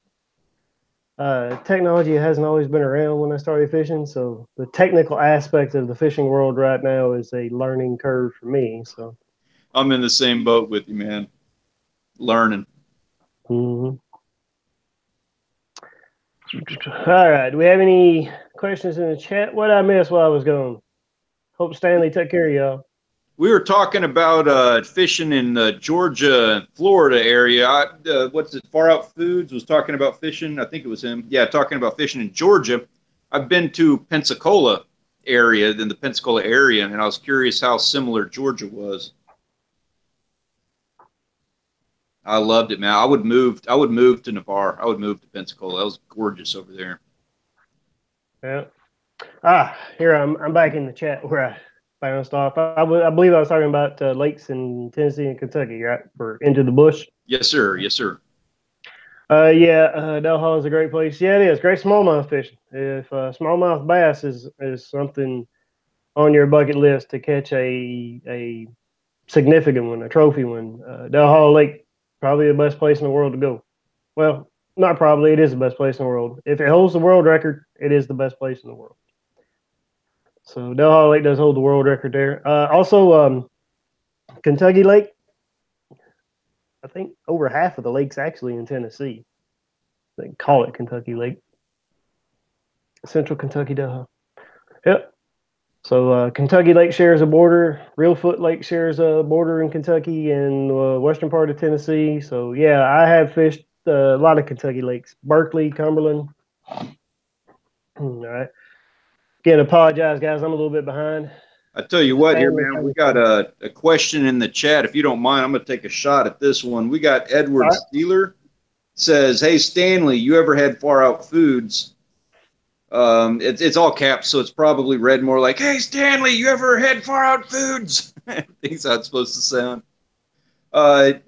technology hasn't always been around when I started fishing, so the technical aspect of the fishing world right now is a learning curve for me. So, I'm in the same boat with you, man. Learning. Mm-hmm. All right. Do we have any questions in the chat? What did I miss while I was gone? Hope Stanley took care of y'all. We were talking about fishing in the Georgia, Florida area. What's it? Far Out Foods was talking about fishing. I think it was him. Yeah, talking about fishing in Georgia. I've been to Pensacola area, in the Pensacola area, and I was curious how similar Georgia was. I loved it, man. I would move to Navarre. I would move to Pensacola. That was gorgeous over there. Yeah. Here I'm back in the chat where I bounced off. I believe I was talking about lakes in Tennessee and Kentucky, right? For Into the Bush. Yes, sir. Yes, sir. Del Hall is a great place. Yeah, it is. Great smallmouth fishing. If smallmouth bass is something on your bucket list to catch a significant one, a trophy one, Del Hall Lake, probably the best place in the world to go. Well, not probably, it is the best place in the world. If it holds the world record, it is the best place in the world. So Del Hall Lake does hold the world record there. Also, Kentucky Lake, I think over half of the lake's actually in Tennessee. They call it Kentucky Lake. Central Kentucky, Del Hall. Yep. So Kentucky Lake shares a border. Reelfoot Lake shares a border in Kentucky and western part of Tennessee. So yeah, I have fished a lot of Kentucky lakes. Berkeley, Cumberland. All right. Again, apologize, guys. I'm a little bit behind. I tell you what here, man, we got a question in the chat. If you don't mind, I'm going to take a shot at this one. We got Edward Steeler says, hey, Stanley, you ever had Far Out Foods? It's all caps, so it's probably read more like, hey, Stanley, you ever had Far Out Foods? I think that's how it's supposed to sound.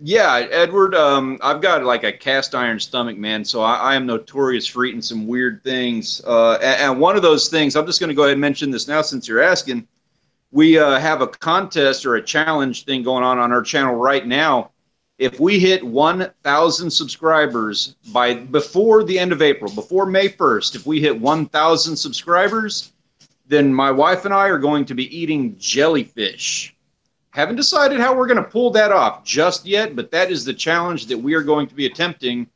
Yeah, Edward, I've got like a cast iron stomach, man, so I am notorious for eating some weird things. And one of those things, I'm just going to go ahead and mention this now since you're asking. We have a contest or a challenge thing going on our channel right now. If we hit 1,000 subscribers before the end of April, before May 1st, if we hit 1,000 subscribers, then my wife and I are going to be eating jellyfish. Haven't decided how we're going to pull that off just yet, but that is the challenge that we are going to be attempting,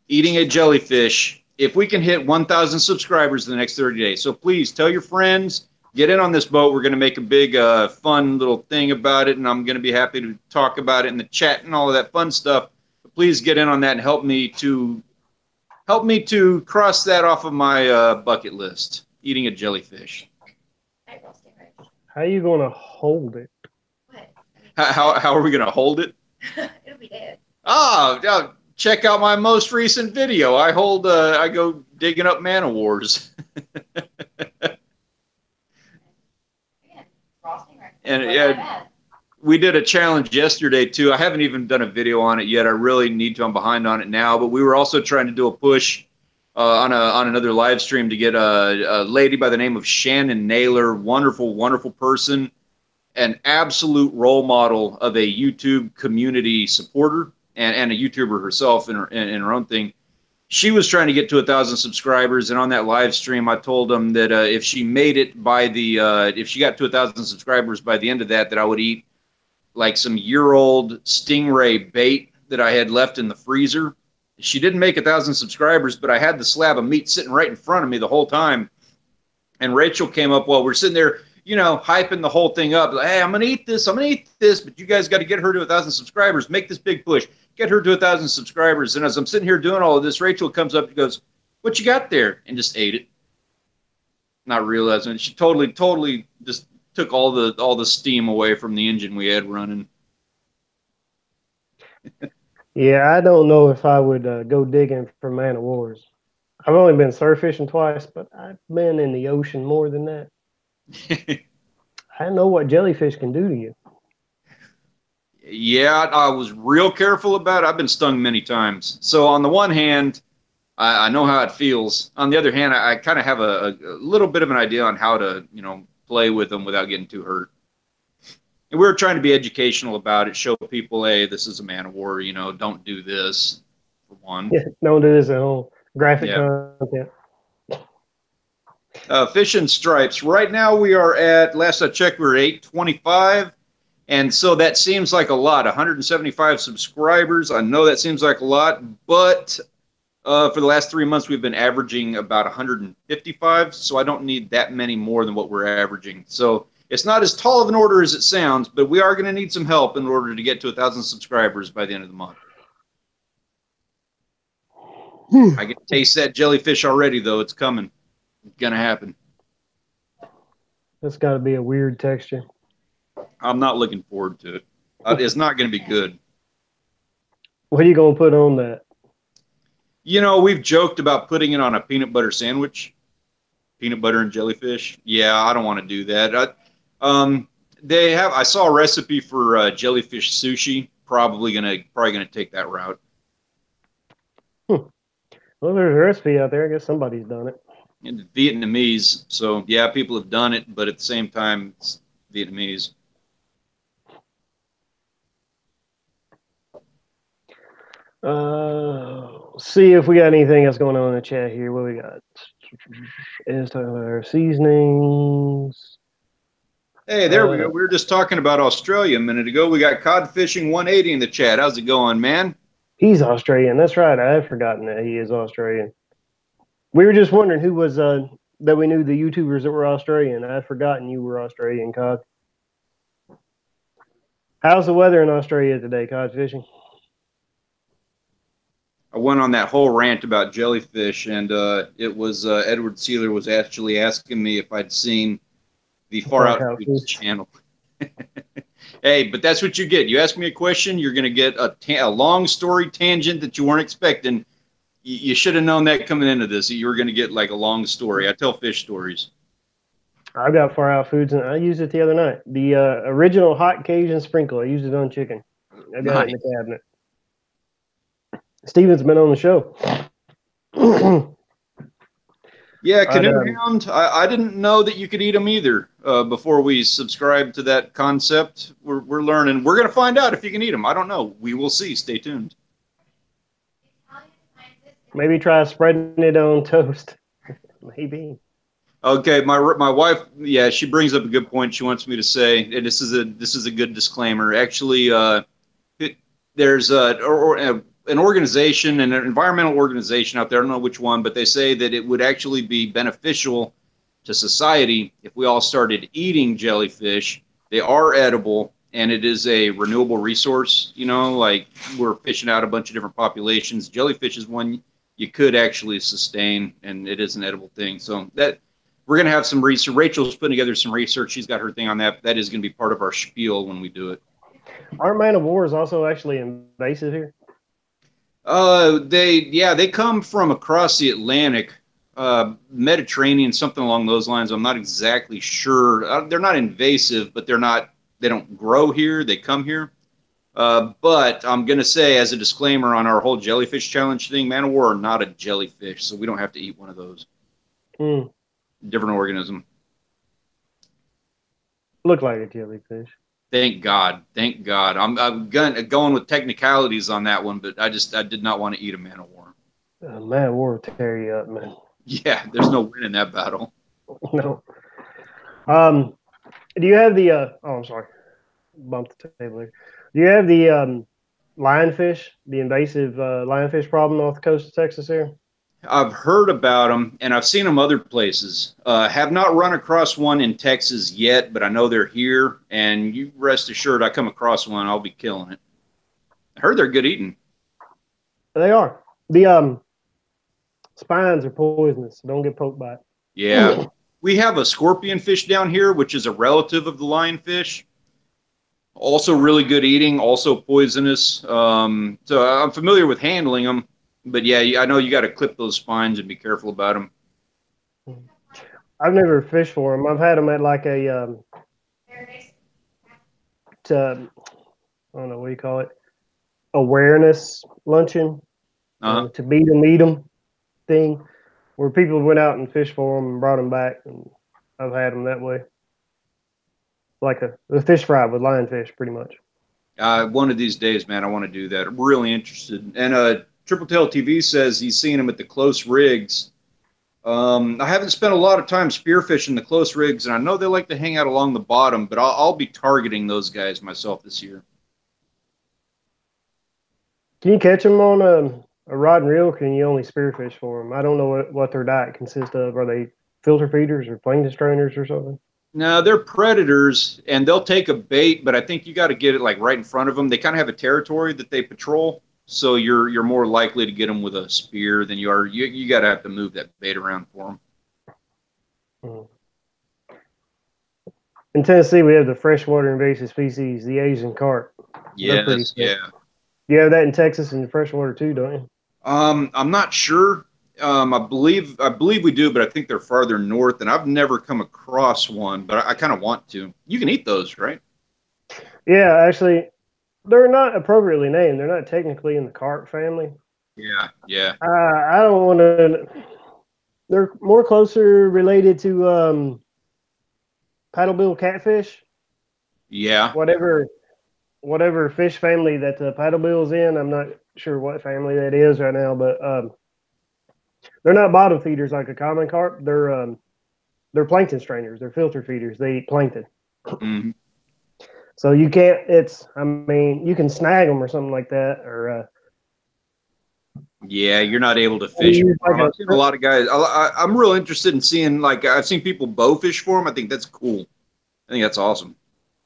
eating a jellyfish, if we can hit 1,000 subscribers in the next 30 days. So please tell your friends. Get in on this boat. We're going to make a big, fun little thing about it, and I'm going to be happy to talk about it in the chat and all of that fun stuff. But please get in on that and help me to cross that off of my bucket list. Eating a jellyfish. How are you going to hold it? What? How are we going to hold it? It'll be dead. Oh, check out my most recent video. I go digging up man-o-wars. And yeah, we did a challenge yesterday too. I haven't even done a video on it yet. I really need to. I'm behind on it now. But we were also trying to do a push on another live stream to get a lady by the name of Shannon Naylor. Wonderful, wonderful person, an absolute role model of a YouTube community supporter and a YouTuber herself in her own thing. She was trying to get to 1,000 subscribers, and on that live stream, I told them that if she made it if she got to 1,000 subscribers by the end of that I would eat like some year-old stingray bait that I had left in the freezer. She didn't make 1,000 subscribers, but I had the slab of meat sitting right in front of me the whole time. And Rachel came up while we're sitting there, hyping the whole thing up. Like, hey, I'm going to eat this, but you guys got to get her to 1,000 subscribers. Make this big push. Get her to 1,000 subscribers. And as I'm sitting here doing all of this, Rachel comes up and goes, what you got there? And just ate it. Not realizing it. She totally just took all the steam away from the engine we had running. Yeah, I don't know if I would go digging for man-o-wars. I've only been surf fishing twice, but I've been in the ocean more than that. I know what jellyfish can do to you. Yeah, I was real careful about it. I've been stung many times. So on the one hand, I know how it feels. On the other hand, I kind of have a little bit of an idea on how to, play with them without getting too hurt. And we were trying to be educational about it, show people, hey, this is a man-o-war, don't do this, for one. Yeah, don't do this at home. Graphic content. Fish and Stripes. Right now we are at, last I checked, we were 825. And so that seems like a lot, 175 subscribers. I know that seems like a lot, but for the last 3 months, we've been averaging about 155. So I don't need that many more than what we're averaging. So it's not as tall of an order as it sounds, but we are going to need some help in order to get to 1,000 subscribers by the end of the month. I can taste that jellyfish already, though. It's coming. It's going to happen. That's got to be a weird texture. I'm not looking forward to it. It's not going to be good. What are you going to put on that? We've joked about putting it on a peanut butter sandwich. Peanut butter and jellyfish. Yeah, I don't want to do that. I saw a recipe for jellyfish sushi. Probably gonna take that route. Well, there's a recipe out there. I guess somebody's done it. and Vietnamese. So yeah, people have done it, but at the same time, it's Vietnamese. See if we got anything else going on in the chat here. What we got? Is talking about our seasonings. Hey, there we go. We were just talking about Australia a minute ago. We got Codfishing 180 in the chat. How's it going, man? He's Australian. That's right. I had forgotten that he is Australian. We were just wondering who was that we knew the YouTubers that were Australian. I had forgotten you were Australian, Cod. How's the weather in Australia today, Cod fishing? I went on that whole rant about jellyfish, and it was Edward Sealer was actually asking me if I'd seen the Far Out Foods channel. Hey, but that's what you get. You ask me a question, you're going to get a long story tangent that you weren't expecting. You should have known that coming into this. You were going to get like a long story. I tell fish stories. I've got Far Out Foods, and I used it the other night. The original hot Cajun sprinkle. I used it on chicken. I got it in the cabinet. Steven's been on the show. Yeah, Canoe Hound. I didn't know that you could eat them either before we subscribed to that concept. We're learning. We're going to find out if you can eat them. I don't know. We will see. Stay tuned. Maybe try spreading it on toast. Maybe. Okay, my wife, yeah, she brings up a good point. She wants me to say, and this is a good disclaimer. Actually, there's an organization, an environmental organization out there. I don't know which one, but they say that it would actually be beneficial to society if we all started eating jellyfish. They are edible, and it is a renewable resource. You know, like we're fishing out a bunch of different populations. Jellyfish is one you could actually sustain, and it is an edible thing. So that we're going to have some research. Rachel's putting together some research. She's got her thing on that. That is going to be part of our spiel when we do it. Our man of war is also actually invasive here. They come from across the Atlantic, Mediterranean, something along those lines. I'm not exactly sure. They're not invasive, but they don't grow here. They come here. But I'm going to say, as a disclaimer on our whole jellyfish challenge thing, man of war are not a jellyfish, so we don't have to eat one of those. Different organism. Look like a jellyfish. Thank God. Thank God. I'm going with technicalities on that one, but I did not want to eat a man of war. Man of war will tear you up, man. Yeah, there's no win in that battle. No. Do you have the I'm sorry. Bumped the table here. Do you have the lionfish, the invasive lionfish problem off the coast of Texas here? I've heard about them, and I've seen them other places. Have not run across one in Texas yet, but I know they're here, and you rest assured I come across one, I'll be killing it. I heard they're good eating. They are. The spines are poisonous, so don't get poked by it. Yeah. We have a scorpion fish down here, which is a relative of the lionfish. Also really good eating, also poisonous. So I'm familiar with handling them. But yeah, I know you got to clip those spines and be careful about them. I've never fished for them. I've had them at like a, I don't know, what do you call it? Awareness luncheon. To beat them, eat them thing, where people went out and fished for them and brought them back. And I've had them that way. Like a fish fry with lionfish, pretty much. One of these days, man, I want to do that. I'm really interested. And Triple Tail TV says he's seen them at the close rigs. I haven't spent a lot of time spearfishing the close rigs, and I know they like to hang out along the bottom, but I'll be targeting those guys myself this year. Can you catch them on a rod and reel, or can you only spearfish for them? I don't know what their diet consists of. Are they filter feeders or plankton strainers or something? No, they're predators, and they'll take a bait, but I think you got to get it like right in front of them. They kind of have a territory that they patrol. So you're more likely to get them with a spear than you are. You got to have to move that bait around for them. In Tennessee, we have the freshwater invasive species, the Asian carp. Yes, yeah. You have that in Texas and freshwater too, don't you? I'm not sure. I believe we do, but I think they're farther north, and I've never come across one. But I kind of want to. You can eat those, right? Yeah, actually. They're not appropriately named. They're not technically in the carp family. Yeah, yeah. I don't want to. They're more closer related to paddlebill catfish. Yeah. Whatever fish family that the paddlebill's in. I'm not sure what family that is right now, but they're not bottom feeders like a common carp. They're plankton strainers. They're filter feeders. They eat plankton. Hmm. So you can't. I mean, you can snag them or something like that, or Yeah, you're not able to you fish use for like them. I've seen a lot of guys. I'm real interested in seeing, like, I've seen people bow fish for them. I think that's cool. I think that's awesome.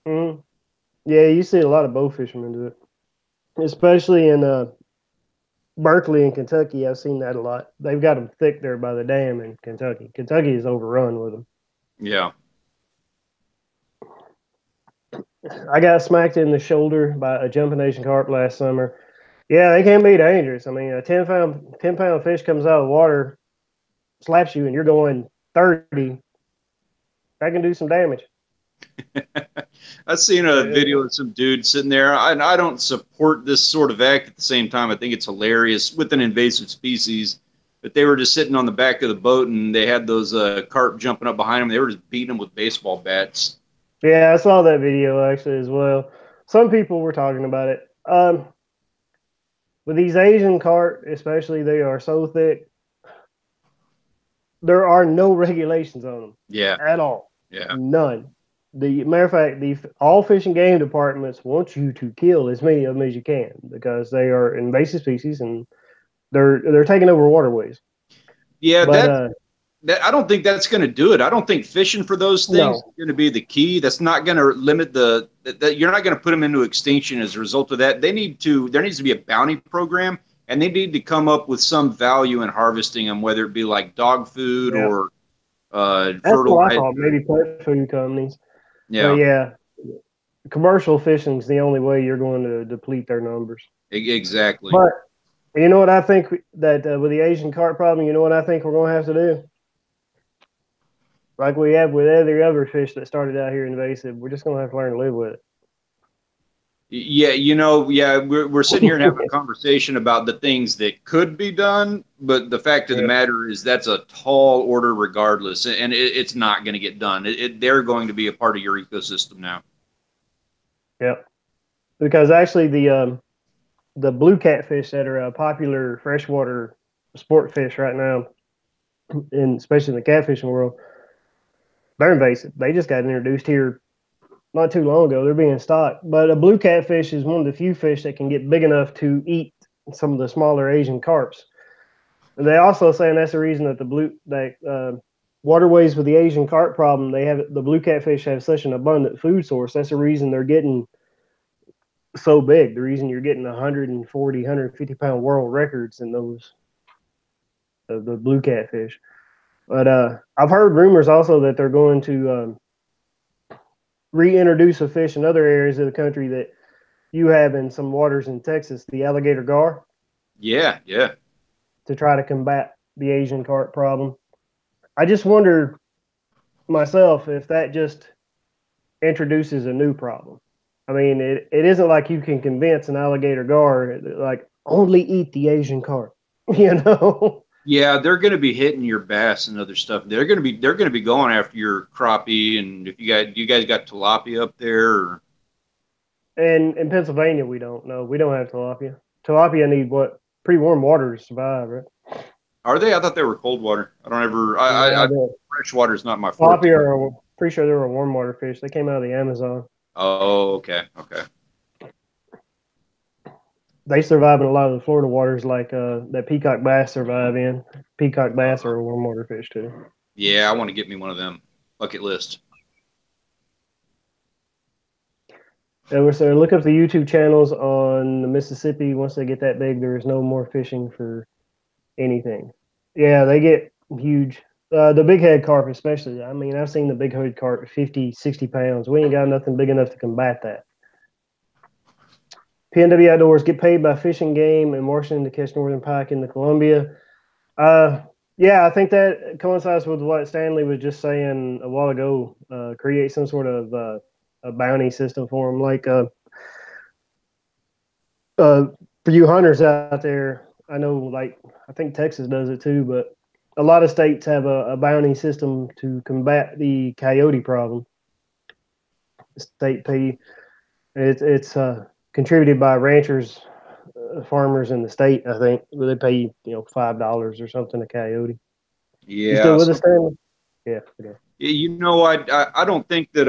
mm, yeah, you see a lot of bow fishermen do it, especially in Berkeley in Kentucky. I've seen that a lot. They've got them thick there by the dam in Kentucky. Kentucky is overrun with them. Yeah. I got smacked in the shoulder by a jumping Asian carp last summer. Yeah, they can be dangerous. I mean, a 10 pound fish comes out of the water, slaps you, and you're going 30. That can do some damage. I've seen a Uh, video of some dude sitting there, and I don't support this sort of act. At the same time, I think it's hilarious with an invasive species. But they were just sitting on the back of the boat, and they had those carp jumping up behind them. They were just beating them with baseball bats. Yeah, I saw that video actually as well. Some people were talking about it. With these Asian carp, especially, they are so thick. There are no regulations on them Yeah, at all. yeah. None. The matter of fact, the all fish and game departments want you to kill as many of them as you can because they are invasive species and they're taking over waterways. Yeah, But that I don't think that's going to do it. I don't think fishing for those things is no, going to be the key. That's not going to limit that you're not going to put them into extinction as a result of that. There needs to be a bounty program, and they need to come up with some value in harvesting them, whether it be like dog food yeah, or that's what I fertilizer. thought. Maybe pet food companies. But Yeah, yeah, commercial fishing is the only way you're going to deplete their numbers. exactly. But you know what I think that with the Asian carp problem, you know what I think we're going to have to do? Like we have with every other fish that started out here invasive, we're just going to have to learn to live with Yeah, yeah, we're sitting here and having a conversation about the things that could be done, but the fact of the it. matter is that's a tall order regardless, and it's not going to get done. They're going to be a part of your ecosystem now. Yeah, because actually the blue catfish that are a popular freshwater sport fish right now, and especially in the catfishing world, they're invasive. They just got introduced here not too long ago. They're being stocked, but a blue catfish is one of the few fish that can get big enough to eat some of the smaller Asian carps. And they also saying that's the reason that waterways with the Asian carp problem, they have the blue catfish have such an abundant food source. That's the reason they're getting so big. The reason you're getting 140, 150 pound world records in those the blue catfish. But I've heard rumors also that they're going to reintroduce a fish in other areas of the country that you have in some waters in Texas, the alligator gar, Yeah, yeah. to try to combat the Asian carp problem. I just wonder myself if that just introduces a new problem. I mean, it isn't like you can convince an alligator gar like only eat the Asian carp, you know. Yeah, they're going to be hitting your bass and other stuff. They're going to be going after your crappie, and if you guys got tilapia up there, or, And in Pennsylvania, we don't. No, we don't have tilapia. Tilapia need what pretty warm water to survive, right? are they? I thought they were cold water. I don't ever. No, the Fresh water is not my forte. tilapia are pretty sure they're a warm water fish. They came out of the Amazon. Oh, okay, okay. They survive in a lot of the Florida waters, like that peacock bass survive in. Peacock bass are a warm water fish too. Yeah, I want to get me one of them. Bucket list. And so look up the YouTube channels on the Mississippi. Once they get that big, there is no more fishing for anything. Yeah, they get huge. The big head carp, especially. I mean, I've seen the big head carp 50, 60 pounds. We ain't got nothing big enough to combat that. PNW Outdoors get paid by fishing game in Washington to catch northern pike in the Columbia. Yeah, I think that coincides with what Stanley was just saying a while ago. Create some sort of a bounty system for them, like for you hunters out there. I know, like I think Texas does it too, but a lot of states have a bounty system to combat the coyote problem. The state pay it's contributed by ranchers, farmers in the state. I think they pay $5 or something a coyote. You still Yeah. with us, Stanley? Yeah. Okay. You know, I don't think that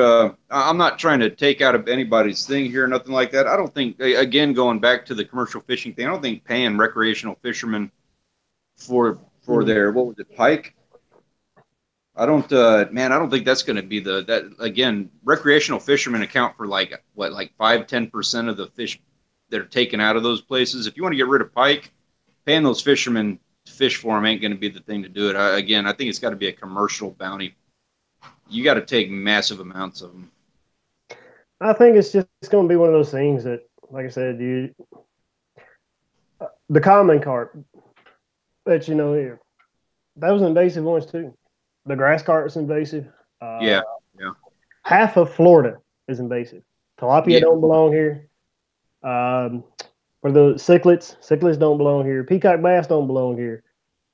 I'm not trying to take out of anybody's thing here, nothing like that. I don't think, again, going back to the commercial fishing thing, I don't think paying recreational fishermen for their, what was it, pike? I don't man, I don't think that's going to be that again. Recreational fishermen account for like 5-10% of the fish that are taken out of those places. If you want to get rid of pike, paying those fishermen to fish for them ain't going to be the thing to do it. Again, I think it's got to be a commercial bounty. You got to take massive amounts of them. I think it's going to be one of those things that, like I said, the common carp that here, those invasive ones too. The grass carp is invasive. Yeah. Half of Florida is invasive. Tilapia don't belong here. For the cichlids don't belong here. Peacock bass don't belong here.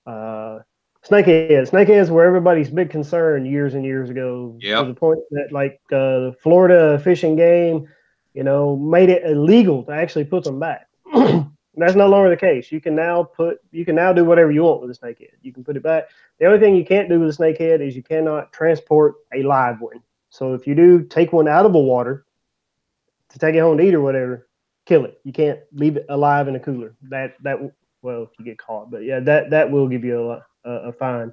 Snakeheads were everybody's big concern years and years ago. Yep. To the point that the Florida Fish and Game, made it illegal to actually put them back. That's no longer the case. You can now do whatever you want with a snakehead. You can put it back. The only thing you can't do with a snakehead is you cannot transport a live one. So if you do take one out of the water to take it home to eat or whatever, kill it. You can't leave it alive in a cooler. Well, if you get caught, but yeah, that will give you a fine.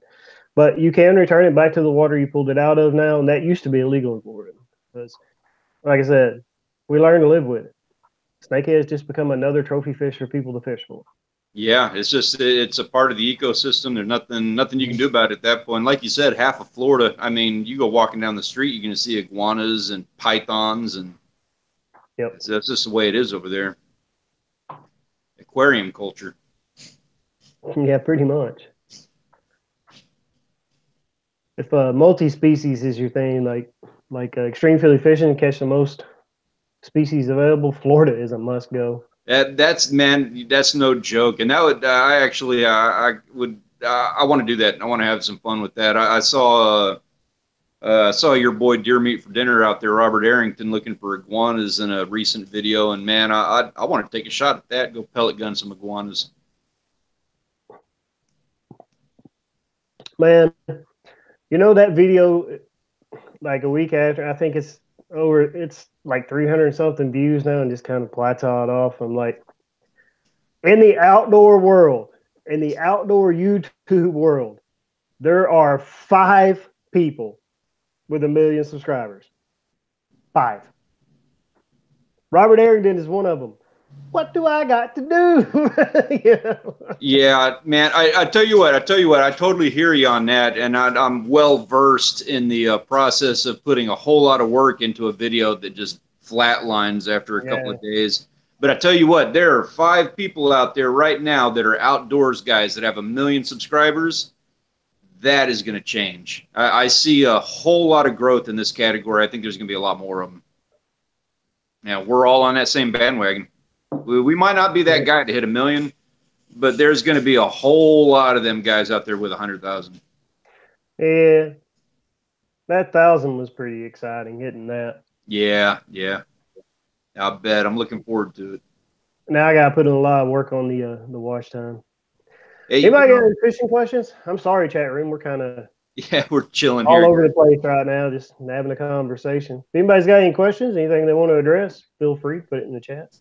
But you can return it back to the water you pulled it out of now, and that used to be illegal in Florida. Because, like I said, we learned to live with it. Snakehead has just become another trophy fish for people to fish for. Yeah, it's a part of the ecosystem. There's nothing you can do about it at that point. Like you said, half of Florida. I mean, you go walking down the street, you're going to see iguanas and pythons, and that's just the way it is over there. Aquarium culture. Yeah, pretty much. If multi-species is your thing, like extreme Philly fishing, catch the most species available, Florida is a must go. That's no joke, and that would I want to do that. I want to have some fun with that. I saw your boy Deer Meat for Dinner out there, Robert Arrington, looking for iguanas in a recent video, and man, I want to take a shot at that. Go pellet gun some iguanas. Man, that video, like a week after, I think it's like 300 something views now and just kind of plateaued off. I'm like, in the outdoor world, in the outdoor YouTube world, there are 5 people with 1 million subscribers. 5. Robert Arrington is one of them. What do I got to do? Yeah, man. I tell you what. I totally hear you on that, and I'm well versed in the process of putting a whole lot of work into a video that just flatlines after a couple of days. But I tell you what, there are 5 people out there right now that are outdoors guys that have 1 million subscribers. That is going to change. I see a whole lot of growth in this category. I think there's going to be a lot more of them. Now, we're all on that same bandwagon. We might not be that guy to hit 1 million, but there's going to be a whole lot of them guys out there with 100,000. Yeah, that 1,000 was pretty exciting hitting that. Yeah. I bet. I'm looking forward to it. Now I got to put in a lot of work on the watch time. Hey, anybody got any fishing questions? I'm sorry, chat room. We're kind of we're chilling all here. over the place right now, just having a conversation. If anybody's got any questions, anything they want to address, feel free to put it in the chat.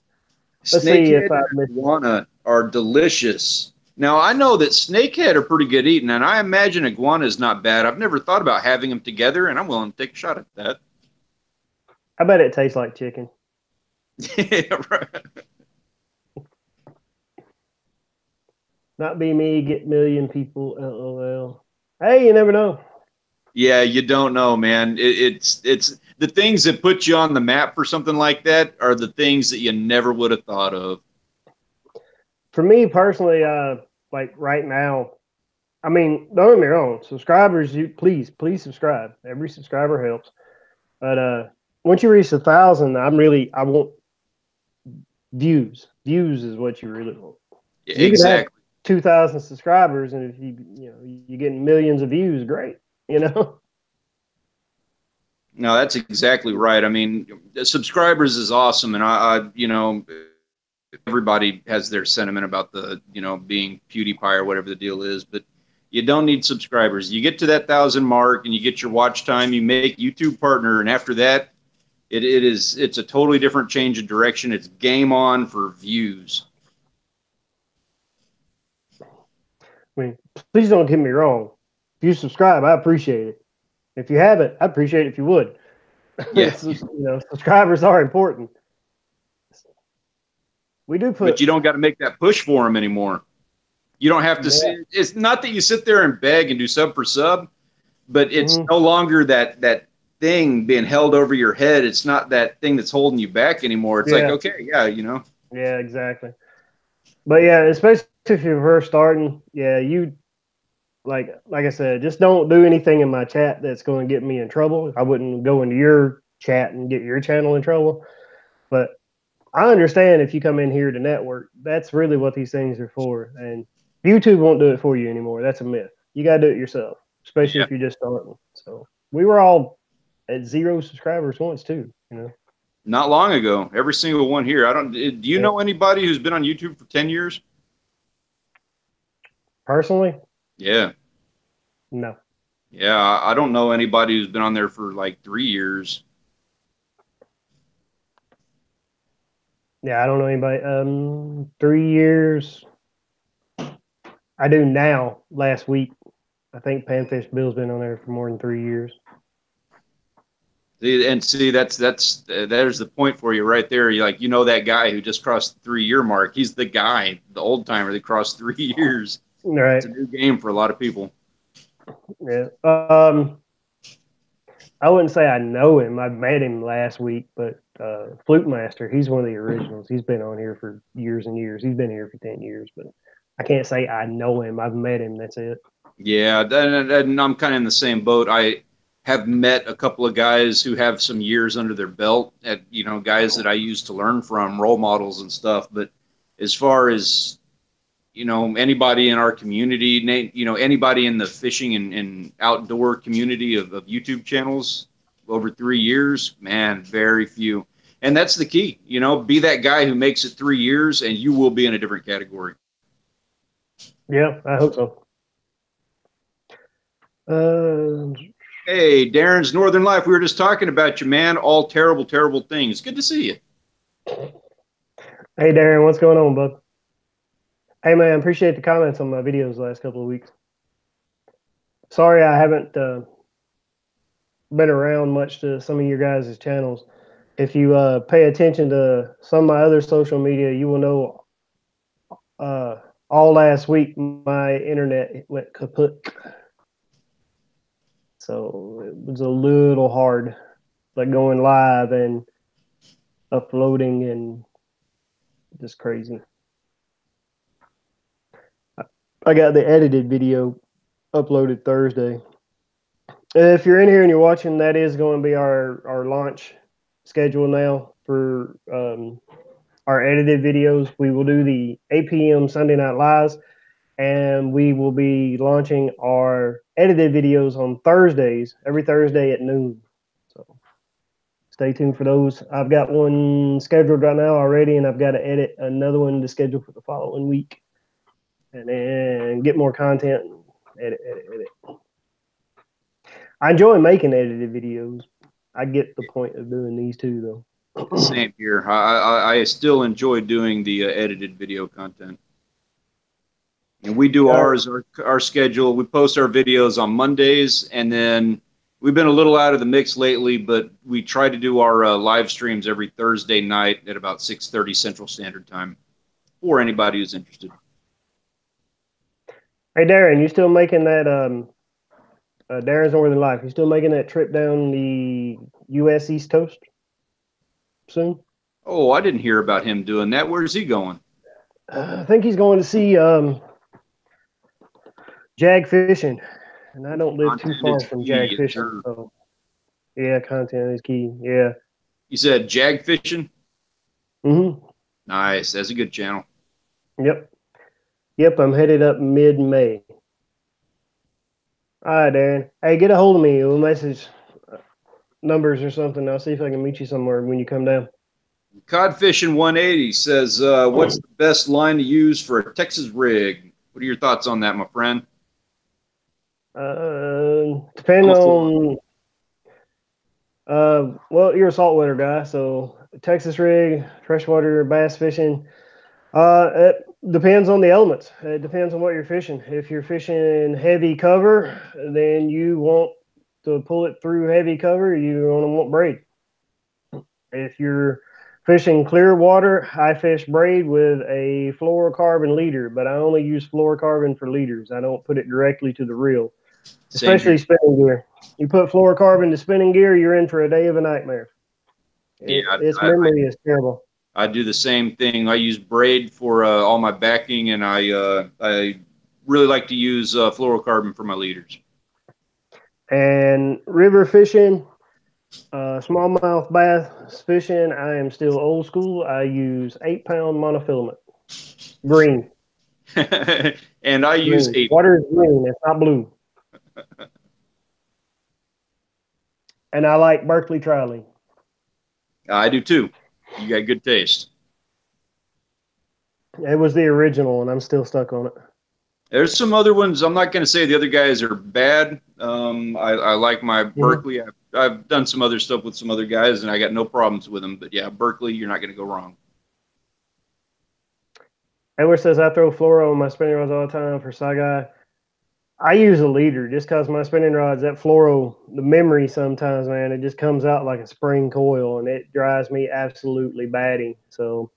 Let's see if iguana are delicious. Now, I know that snakehead are pretty good eating, and I imagine iguana is not bad. I've never thought about having them together, and I'm willing to take a shot at that. I bet it tastes like chicken. Yeah, right. Not be me, get 1 million people, LOL. Hey, you never know. Yeah, you don't know, man. It's the things that put you on the map for something like that are the things that you never would have thought of. For me personally, like right now, I mean, don't get me wrong, subscribers, please subscribe. Every subscriber helps. But once you reach 1,000, I want views. Views is what you really want. Exactly. 2,000 subscribers, and if you're getting millions of views, great. No, that's exactly right. I mean, subscribers is awesome, and I everybody has their sentiment about the being PewDiePie or whatever the deal is, but you don't need subscribers. You get to that 1,000 mark, and you get your watch time. You make YouTube partner, and after that, it's a totally different change of direction. It's game on for views. I mean, please don't get me wrong. If you subscribe, I appreciate it. If you haven't, I'd appreciate it if you would. Yeah. Subscribers are important. We do but you don't got to make that push for them anymore. You don't have to see. It's not that you sit there and beg and do sub for sub, but it's no longer that thing being held over your head. It's not that thing that's holding you back anymore. It's like, okay, yeah. Yeah, exactly. But yeah, especially if you're first starting, you like I said, just don't do anything in my chat that's going to get me in trouble. I wouldn't go into your chat and get your channel in trouble. But I understand if you come in here to network, that's really what these things are for. And YouTube won't do it for you anymore. That's a myth. You got to do it yourself, especially if you're just starting. So we were all at 0 subscribers once too, Not long ago, every single one here. Do you know anybody who's been on YouTube for 10 years? Personally? Yeah. No. Yeah, I don't know anybody who's been on there for like 3 years. Yeah, I don't know anybody. 3 years. I do now. Last week, I think Panfish Bill's been on there for more than 3 years. And see, there's the point for you right there. You that guy who just crossed the 3-year mark. He's the guy, the old timer that crossed 3 years. Right. It's a new game for a lot of people. Yeah. I wouldn't say I know him. I met him last week, but Flute Master, he's one of the originals. He's been on here for years and years. He's been here for 10 years, but I can't say I know him. I've met him. That's it. Yeah, and I'm kind of in the same boat. I have met a couple of guys who have some years under their belt, guys that I used to learn from, role models and stuff. But as far as anybody in our community, anybody in the fishing and outdoor community of YouTube channels over 3 years, man, very few. And that's the key, be that guy who makes it 3 years and you will be in a different category. Yeah, I hope so. Hey, Darren's Northern Life. We were just talking about you, man. All terrible, terrible things. Good to see you. Hey, Darren, what's going on, bud? Hey, man, appreciate the comments on my videos the last couple of weeks. Sorry I haven't been around much to some of your guys' channels. If you pay attention to some of my other social media, you will know all last week my internet went kaput. So it was a little hard, like going live and uploading and just crazy. I got the edited video uploaded Thursday. If you're in here and you're watching, that is going to be our launch schedule now for our edited videos. We will do the 8 p.m. Sunday Night Lives, and we will be launching our edited videos on Thursdays, every Thursday at noon. So stay tuned for those. I've got one scheduled right now already, and I've got to edit another one to schedule for the following week. And then get more content, edit. I enjoy making edited videos. I get the point of doing these too, though. Same here. I still enjoy doing the edited video content. And we do ours, our schedule. We post our videos on Mondays, and then we've been a little out of the mix lately, but we try to do our live streams every Thursday night at about 6:30 Central Standard Time for anybody who's interested. Hey, Darren, you still making that Darren's Northern Life? You still making that trip down the U.S. East Coast soon? Oh, I didn't hear about him doing that. Where's he going? I think he's going to see jag fishing, and I don't live too far from jag fishing. So, yeah, content is key. Yeah. You said jag fishing? Mm-hmm. Nice. That's a good channel. Yep. Yep, I'm headed up mid-May. All right, Darren. Hey, get a hold of me. We'll message numbers or something. I'll see if I can meet you somewhere when you come down. Codfishing 180 says, "What's the best line to use for a Texas rig?" What are your thoughts on that, my friend? Depending I'm a Florida. on well, you're a saltwater guy, so Texas rig, freshwater bass fishing. It depends on the elements. It depends on what you're fishing. If you're fishing heavy cover, then you want to pull it through heavy cover. You're going to want braid. If you're fishing clear water, I fish braid with a fluorocarbon leader, but I only use fluorocarbon for leaders. I don't put it directly to the reel, Same here. especially spinning gear. You put fluorocarbon to spinning gear, you're in for a day of a nightmare. Yeah, Its memory is terrible. I do the same thing. I use braid for all my backing, and I really like to use fluorocarbon for my leaders. And river fishing, smallmouth bass fishing, I am still old school. I use 8 pound monofilament. Green. And I use Green. a. Water is green, it's not blue. And I like Berkeley Trolley. I do too. You got good taste. It was the original, and I'm still stuck on it. There's some other ones. I'm not going to say the other guys are bad. I like my Mm-hmm. Berkeley. I've done some other stuff with some other guys, and I got no problems with them. But yeah, Berkeley, you're not going to go wrong. Edward says I throw fluoro on my spinning rods all the time for Saigai. I use a leader just because my spinning rods, that fluoro, the memory sometimes, man, it just comes out like a spring coil, and it drives me absolutely batty. So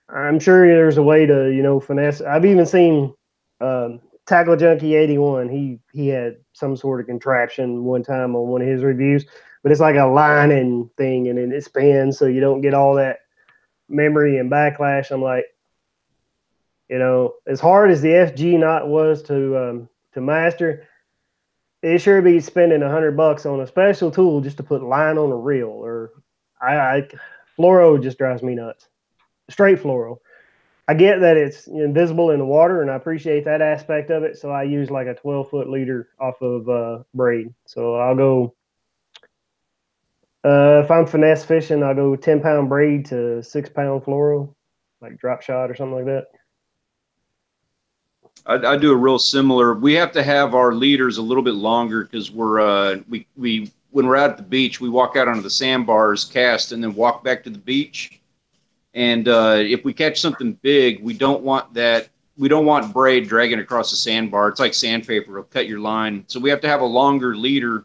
I'm sure there's a way to, finesse. I've even seen Tackle Junkie 81. He had some sort of contraption one time on one of his reviews, but it's like a lining thing, and then it spins so you don't get all that memory and backlash. I'm like, as hard as the FG knot was to master, it sure be spending $100 on a special tool just to put line on a reel. Or I fluoro just drives me nuts. Straight fluoro. I get that it's invisible in the water, and I appreciate that aspect of it. So I use like a 12-foot leader off of braid. So I'll go if I'm finesse fishing, I'll go 10 pound braid to 6 pound fluoro, like drop shot or something like that. I do a real similar. We have to have our leaders a little bit longer because we when we're out at the beach, we walk out onto the sandbars, cast, and then walk back to the beach. And if we catch something big, we don't want that. We don't want braid dragging across the sandbar. It's like sandpaper; it'll cut your line. So we have to have a longer leader.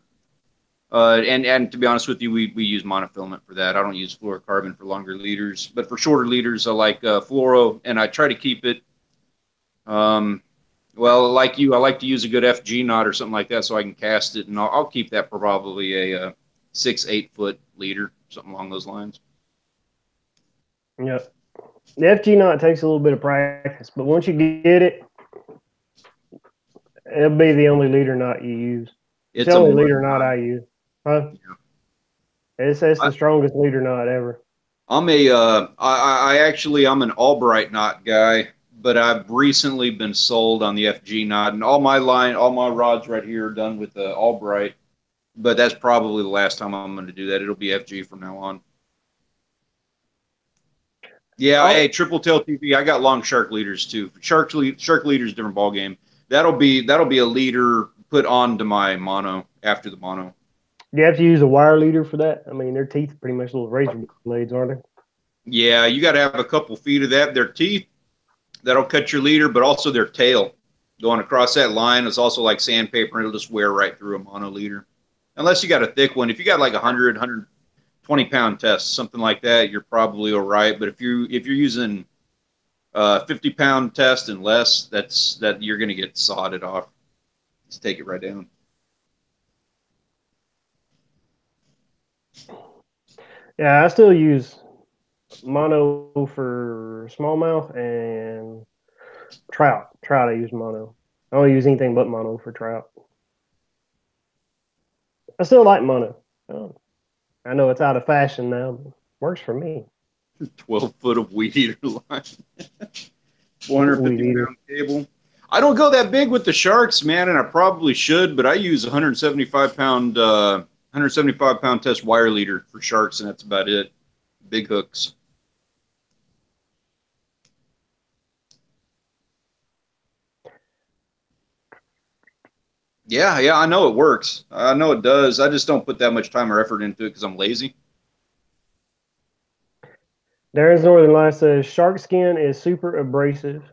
And to be honest with you, we use monofilament for that. I don't use fluorocarbon for longer leaders, but for shorter leaders, I like fluoro, and I try to keep it. Well, like you, I like to use a good FG knot or something like that so I can cast it, and I'll keep that for probably a 6-8 foot leader, something along those lines. Yeah. The FG knot takes a little bit of practice, but once you get it, it'll be the only leader knot you use. It's the It's a only mud leader knot knot. I use. Huh? Yeah. It's the strongest leader knot ever. I'm an Albright knot guy, but I've recently been sold on the FG knot, and all my rods right here are done with the Albright. But that's probably the last time I'm going to do that. It'll be FG from now on. Yeah, hey, Oh, Triple Tail TV. I got long shark leaders too. Shark leaders, different ball game. That'll be a leader put onto my mono after the mono. do you have to use a wire leader for that? I mean, their teeth are pretty much little razor blades, aren't they? Yeah, you got to have a couple feet of that. Their teeth that'll cut your leader, but also their tail going across that line is also like sandpaper. It'll just wear right through a mono leader, unless you got a thick one. If you got like 120 pound test, something like that, you're probably all right. But if you're using 50-pound test and less, that you're going to get sodded off. Just take it right down. Yeah, I still use mono for smallmouth and trout. Trout, I use mono. I don't use anything but mono for trout. I still like mono. Oh, I know it's out of fashion now, but works for me. 12 foot of weed eater line. 450-pound cable. I don't go that big with the sharks, man, and I probably should, but I use 175-pound test wire leader for sharks, and that's about it. Big hooks. Yeah, I know it works. I know it does. I just don't put that much time or effort into it because I'm lazy. Darren's Northern Light says shark skin is super abrasive.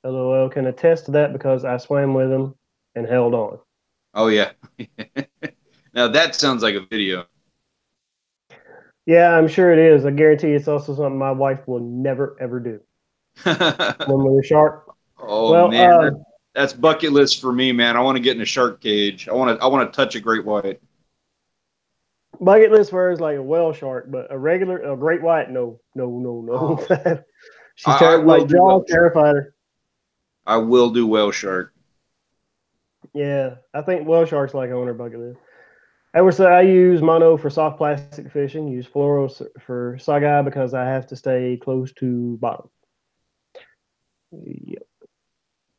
LOL, can attest to that because I swam with them and held on. Oh yeah. Now that sounds like a video. Yeah, I'm sure it is. I guarantee it's also something my wife will never ever do. Swim with a shark. Oh well, man, that's bucket list for me, man. I want to get in a shark cage. I want to touch a great white. Bucket list for her is like a whale shark, but a great white, no. She's terrified her. I will do whale shark. Yeah, I think whale shark's like on her bucket list. I would say I use mono for soft plastic fishing, use fluoro for sagai because I have to stay close to bottom. Yep.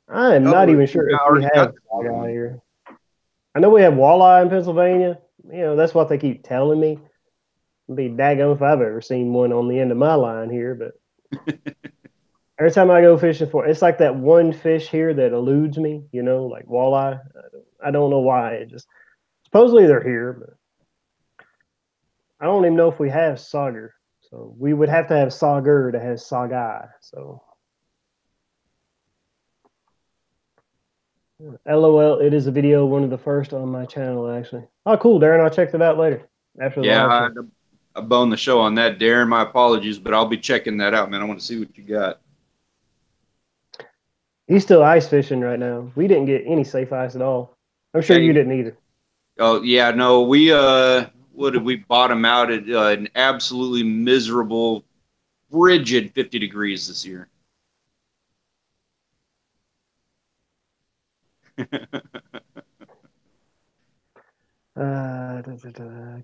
I am not even sure if we have sagai here. I know we have walleye in Pennsylvania. You know, that's what they keep telling me. It'd be daggone if I've ever seen one on the end of my line here, but every time I go fishing it's like that one fish here that eludes me, you know, like walleye. I don't know why. It just supposedly they're here, but I don't even know if we have sauger. So we would have to have sauger to have sagai. So LOL, it is a video, one of the first on my channel, actually. Oh, cool, Darren. I'll check that out later. After the live show. I boned the show on that, Darren. My apologies, but I'll be checking that out, man. I want to see what you got. He's still ice fishing right now. We didn't get any safe ice at all. I'm sure you didn't either. Oh, yeah, no. We what did we bottom out at an absolutely miserable, frigid 50 degrees this year.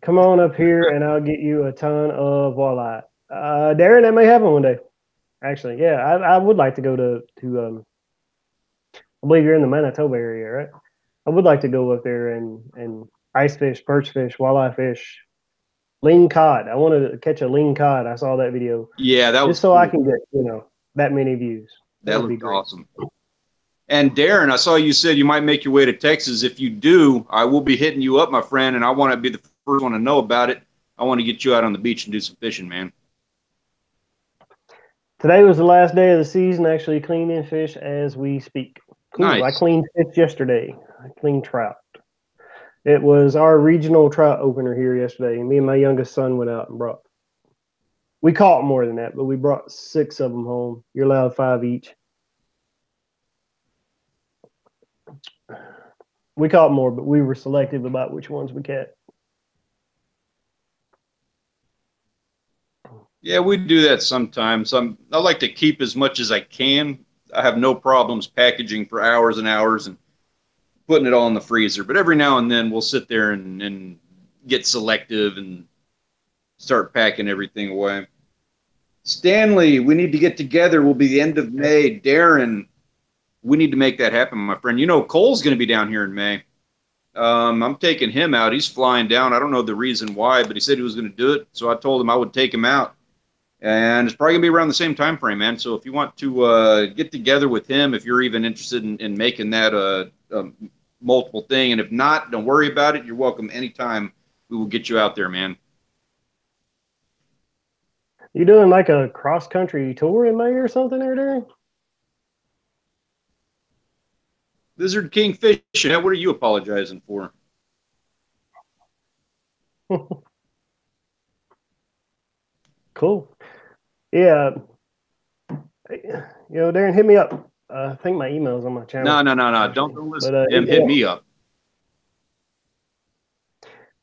Come on up here and I'll get you a ton of walleye. Darren, that may happen one day. Actually, yeah, I would like to go to I believe you're in the Manitoba area, right? I would like to go up there and ice fish, perch fish, walleye fish, lean cod. I wanted to catch a lean cod. I saw that video. Yeah, that was just so cool. I can get that many views. That would be awesome. And Darren, I saw you said you might make your way to Texas. If you do, I will be hitting you up, my friend, and I want to be the first one to know about it. I want to get you out on the beach and do some fishing, man. Today was the last day of the season, actually cleaning fish as we speak. Cool. Nice. I cleaned fish yesterday. I cleaned trout. It was our regional trout opener here yesterday. Me and my youngest son went out and we caught more than that, but we brought 6 of them home. You're allowed 5 each. We caught more, but we were selective about which ones we caught. Yeah, we do that sometimes. I like to keep as much as I can. I have no problems packaging for hours and hours and putting it all in the freezer. But every now and then we'll sit there and get selective and start packing everything away. Stanley, we need to get together. We'll be the end of May. Darren, we need to make that happen, my friend. You know, Cole's going to be down here in May. I'm taking him out. He's flying down. I don't know the reason why, but he said he was going to do it. So I told him I would take him out. And it's probably going to be around the same time frame, man. So if you want to get together with him, if you're even interested in making that multiple thing, and if not, don't worry about it. You're welcome anytime. We will get you out there, man. You doing like a cross-country tour in May or something there, Darren? Lizard King fishing. What are you apologizing for? Cool. Yeah. Darren, hit me up. I think my email's on my channel. No. Don't listen to him. Hit me up.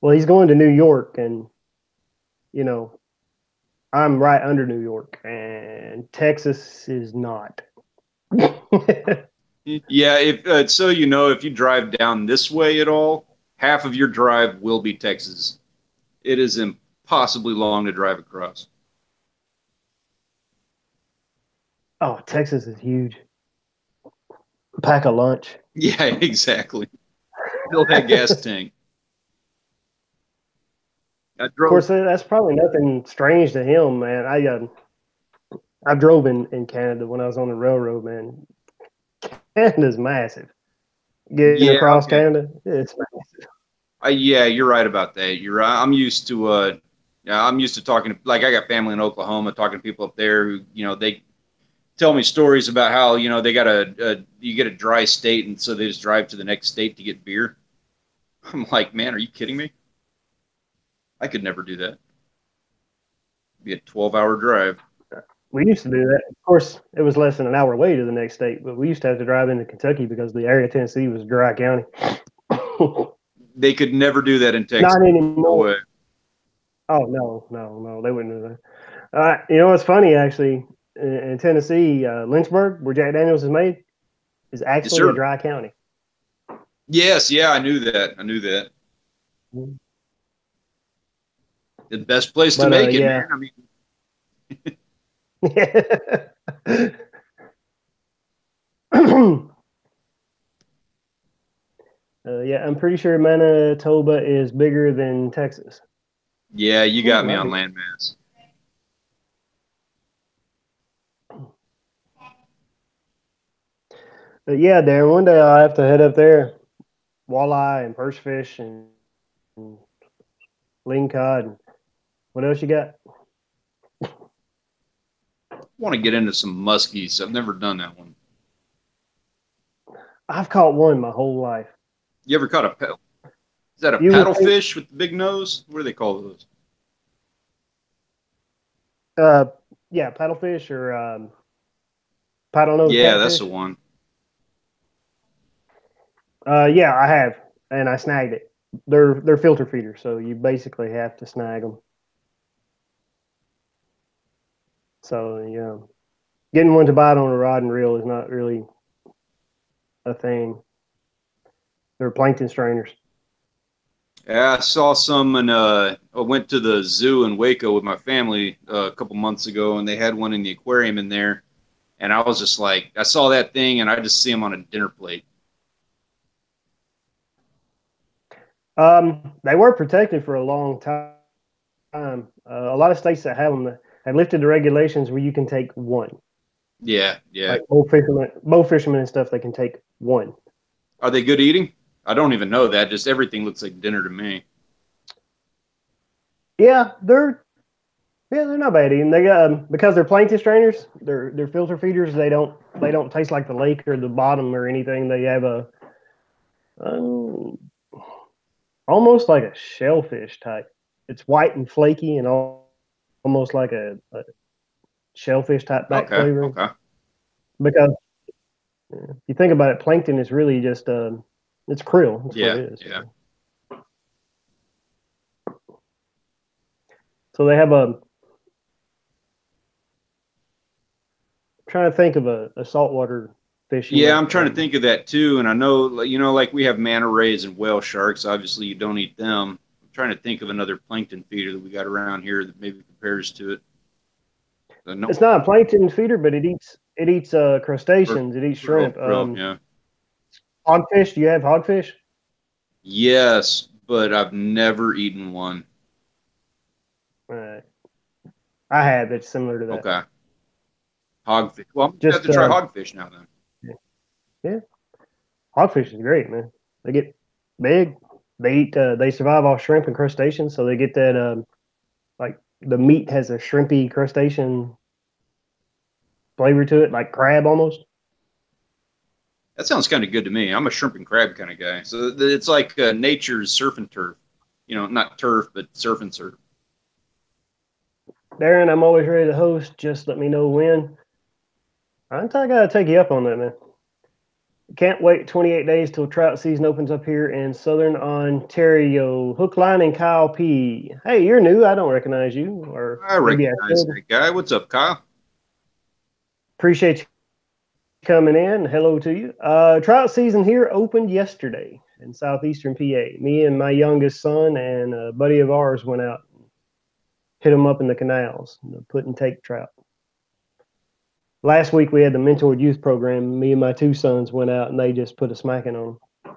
Well, he's going to New York, and, I'm right under New York, and Texas is not. Yeah, if you drive down this way at all, half of your drive will be Texas. It is impossibly long to drive across. Oh, Texas is huge. Pack a lunch. Yeah, exactly. Fill that gas tank. I Of drove. course, that's probably nothing strange to him, man. I drove in Canada when I was on the railroad, man. Canada's massive. Getting Yeah, across okay. Canada, it's massive. Yeah, you're right about that. You're right. Yeah, I'm used to talking to, like, I got family in Oklahoma, talking to people up there who, they tell me stories about how, they got you get a dry state, and so they just drive to the next state to get beer. I'm like, man, are you kidding me? I could never do that. It'd be a 12-hour drive. We used to do that. Of course, it was less than an hour away to the next state, but we used to have to drive into Kentucky because the area of Tennessee was a dry county. They could never do that in Texas. Not No anymore. way. Oh no, they wouldn't do that. You know what's funny actually? In Tennessee, Lynchburg, where Jack Daniels is made, is Yes, actually a sir. dry county. Yes, yeah, I knew that. I knew that. The best place to But make it, yeah, man. I mean, yeah, I'm pretty sure Manitoba is bigger than Texas. yeah, you Ooh, got me might on be. landmass. But yeah, Darren, one day I'll have to head up there. Walleye and purse fish and lingcod. And what else you got? I want to get into some muskies. I've never done that one. I've caught one my whole life. You ever caught a paddle? Is that a You would think, paddlefish with the big nose? What do they call those? uh, yeah, paddlefish or paddle nose Yeah, that's the catfish. one. Yeah, I have, and I snagged it. They're filter feeders, so you basically have to snag them. So yeah, getting one to bite on a rod and reel is not really a thing. They're plankton strainers. Yeah, I saw some, and I went to the zoo in Waco with my family a couple months ago, and they had one in the aquarium in there. And I was just like, I saw that thing, and I just see them on a dinner plate. They were protected for a long time. A lot of states that have them have lifted the regulations where you can take one. Yeah, yeah. Like bow fishermen and stuff, they can take one. Are they good eating? I don't even know that. Just everything looks like dinner to me. Yeah, they're not bad eating. They got because they're plankton strainers. They're filter feeders. They don't taste like the lake or the bottom or anything. They have a um, almost like a shellfish type. It's white and flaky and almost like a shellfish type back Okay, flavoring. okay. Because if you think about it, plankton is really just it's krill. That's what Yeah, it is. yeah. So they have a. Trying to think of a saltwater fish you Yeah, might. I'm trying to think of that too. And I know, like we have manta rays and whale sharks. Obviously, you don't eat them. I'm trying to think of another plankton feeder that we got around here that maybe compares to it. No, It's not a plankton feeder, but it eats crustaceans. It eats shrimp. krill, yeah. Hogfish. Do you have hogfish? Yes, but I've never eaten one. Uh, I have. It's similar to that. Okay. Hogfish. Well, I'm gonna have Just to try hogfish now then. yeah, hogfish is great, man. They get big. They eat. They survive off shrimp and crustaceans, so they get that. Like the meat has a shrimpy crustacean flavor to it, like crab almost. That sounds kind of good to me. I'm a shrimp and crab kind of guy. So it's like nature's surf and turf. Not turf, but surf and surf. Darren, I'm always ready to host. Just let me know when. I think I gotta take you up on that, man. Can't wait 28 days till trout season opens up here in southern Ontario. Hook, line, and Kyle P. Hey, you're new. I don't recognize you, or I maybe I recognize should. that guy. What's up, Kyle? Appreciate you coming in. Hello to you. Trout season here opened yesterday in southeastern PA. Me and my youngest son and a buddy of ours went out and hit them up in the canals, put and take trout. Last week we had the mentored youth program. Me and my two sons went out and they just put a smacking on them.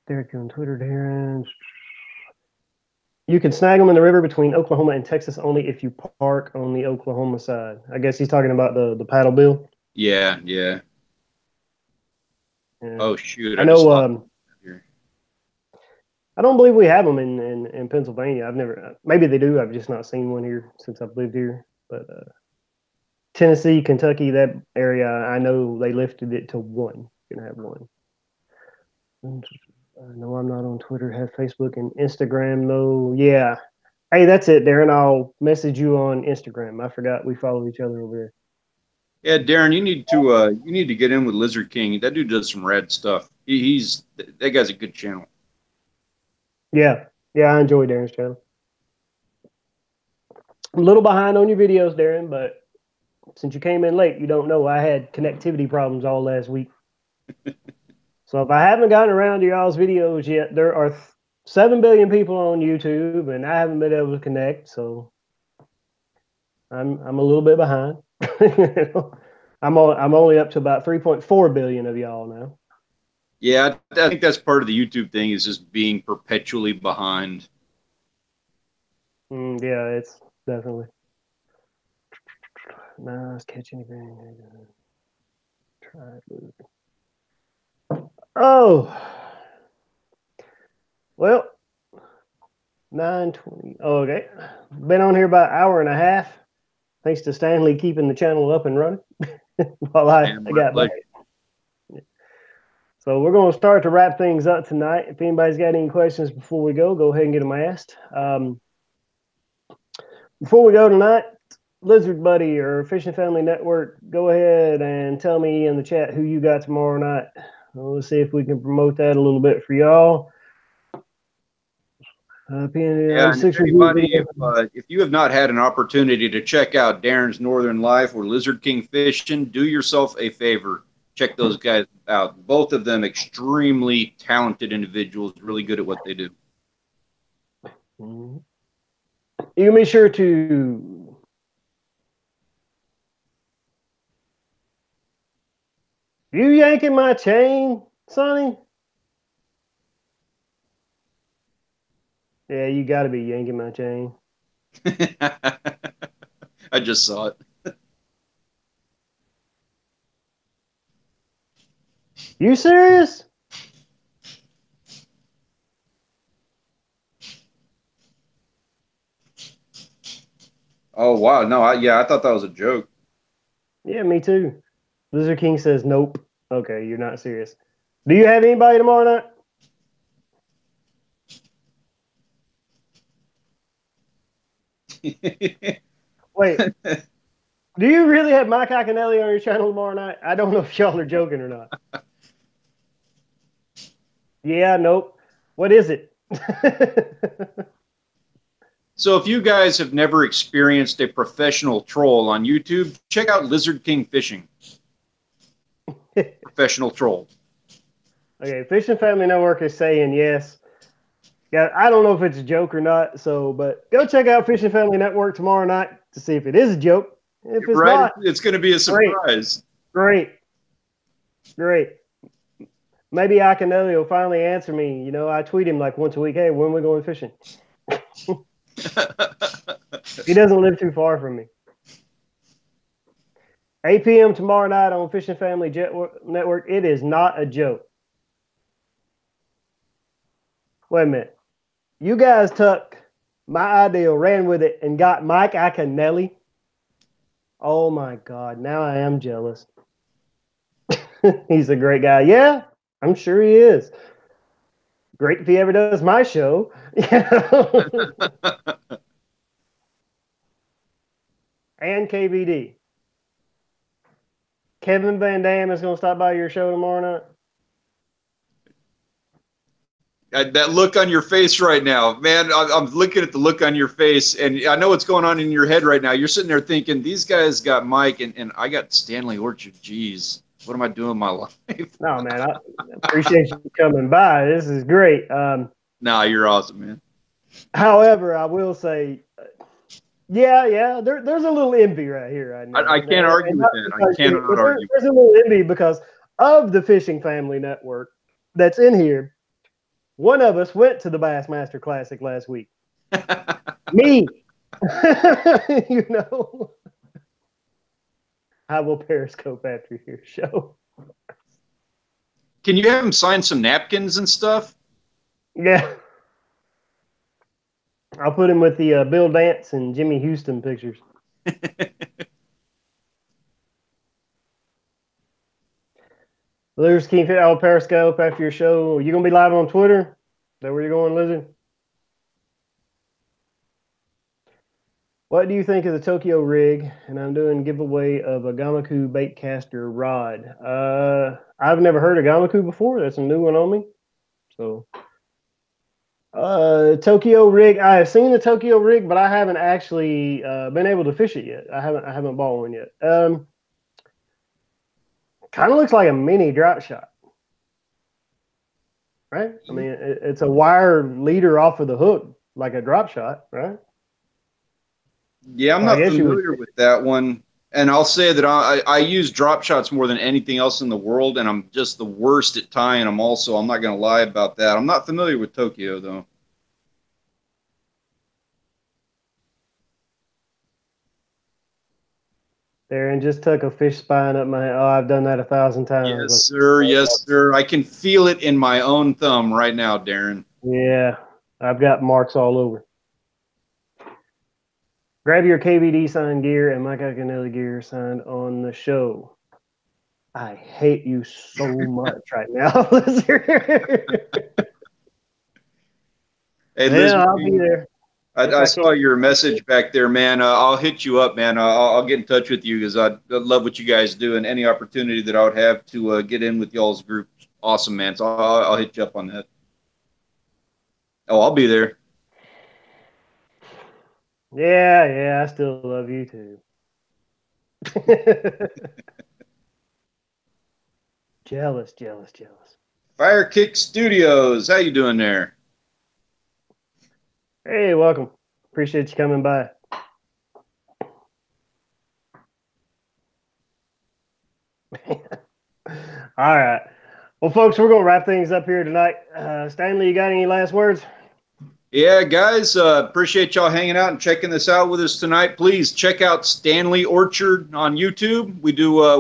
Derek on Twitter, Darren. You can snag them in the river between Oklahoma and Texas only if you park on the Oklahoma side. I guess he's talking about the paddle bill. Yeah. Yeah. Oh shoot! I know. I don't believe we have them in Pennsylvania. I've never. Maybe they do. I've just not seen one here since I've lived here. But Tennessee, Kentucky, that area, I know they lifted it to one. You can have one. No, I'm not on Twitter. Have Facebook and Instagram though. Yeah. Hey, that's it, Darren. I'll message you on Instagram. I forgot we follow each other over there. Yeah, Darren, you need to get in with Lizard King. That dude does some rad stuff. That guy's a good channel. Yeah, I enjoy Darren's channel. I'm a little behind on your videos, Darren, but since you came in late, you don't know I had connectivity problems all last week. So if I haven't gotten around to y'all's videos yet, there are 7 billion people on YouTube, and I haven't been able to connect, so I'm a little bit behind. I'm only up to about 3.4 billion of y'all now. Yeah, I think that's part of the YouTube thing, is just being perpetually behind. Yeah, it's definitely. Nice catch anything. Try it. Oh, well, 9:20. Oh, okay, been on here about an hour and a half. Thanks to Stanley keeping the channel up and running while I got back. So we're going to start to wrap things up tonight. If anybody's got any questions before we go ahead and get them asked. Before we go tonight, Lizard Buddy or Fishing Family Network, go ahead and tell me in the chat who you got tomorrow night. Let's see if we can promote that a little bit for y'all. If you have not had an opportunity to check out Darren's Northern Life or Lizard King Fishing, do yourself a favor. Check those guys out. Both of them extremely talented individuals, really good at what they do. You make sure to you yanking my chain, Sonny? Yeah, you got to be yanking my chain. I just saw it. You serious? Oh, wow. No, I thought that was a joke. Yeah, me too. Lizard King says nope. Okay, you're not serious. Do you have anybody tomorrow night? Wait. Do you really have Mike Iaconelli on your channel tomorrow night? I don't know if y'all are joking or not. Yeah, nope. What is it? So if you guys have never experienced a professional troll on YouTube, check out Lizard King Fishing. Professional troll. Okay, Fishing Family Network is saying yes. Yeah, I don't know if it's a joke or not, but go check out Fishing Family Network tomorrow night to see if it is a joke. If it's not, it's going to be a surprise. Great. Maybe Iaconelli will finally answer me. You know, I tweet him like once a week, hey, when are we going fishing? He doesn't live too far from me. 8 p.m. tomorrow night on Fishing Family Network. It is not a joke. Wait a minute. You guys took my idea, ran with it, and got Mike Iaconelli. Oh my God. Now I am jealous. He's a great guy. Yeah, I'm sure he is. Great if he ever does my show. And KVD. Kevin Van Dam is going to stop by your show tomorrow night. That look on your face right now, man, I'm looking at the look on your face, and I know what's going on in your head right now. You're sitting there thinking, these guys got Mike, and I got Stanley Orchard. Jeez, what am I doing in my life? No, man, I appreciate you coming by. This is great. Nah, you're awesome, man. However, I will say, Yeah. There's a little envy right here, I know. I can't argue And with not that. I because cannot argue. there's a little envy because of the Fishing Family Network that's in here. One of us went to the Bassmaster Classic last week. Me. You know. I will Periscope after your show. Can you have him sign some napkins and stuff? Yeah. I'll put him with the Bill Dance and Jimmy Houston pictures. Lizard's King Fit. I'll Periscope after your show. Are you going to be live on Twitter? Is that where you're going, Lizard? What do you think of the Tokyo rig? And I'm doing giveaway of a Gamaku baitcaster rod. I've never heard of Gamaku before. That's a new one on me. So, Tokyo rig. I have seen the Tokyo rig, but I haven't actually been able to fish it yet. I haven't bought one yet. Kind of looks like a mini drop shot, right? I mean, it's a wire leader off of the hook, like a drop shot, right? Yeah, I'm Well, I not guess you would. familiar with that one. And I'll say that I use drop shots more than anything else in the world, and I'm just the worst at tying them also. I'm not going to lie about that. I'm not familiar with Tokyo, though. There and just took a fish spine up my. Oh, I've done that 1,000 times. Yes, sir. Yes, sir. I can feel it in my own thumb right now, Darren. Yeah, I've got marks all over. Grab your KVD signed gear and Mike Iaconelli gear signed on the show. I hate you so much right now. Hey, Yeah, I'll be there. I saw your message back there, man. I'll hit you up, man. I'll get in touch with you because I love what you guys do, and any opportunity that I would have to get in with y'all's group, awesome, man. So I'll hit you up on that. Oh, I'll be there. Yeah, I still love you too. Jealous. Fire Kick Studios, how you doing there? Hey, welcome. Appreciate you coming by. All right. Well, folks, we're going to wrap things up here tonight. Stanley, you got any last words? Yeah, guys, appreciate y'all hanging out and checking this out with us tonight. Please check out Stanley Orchard on YouTube. We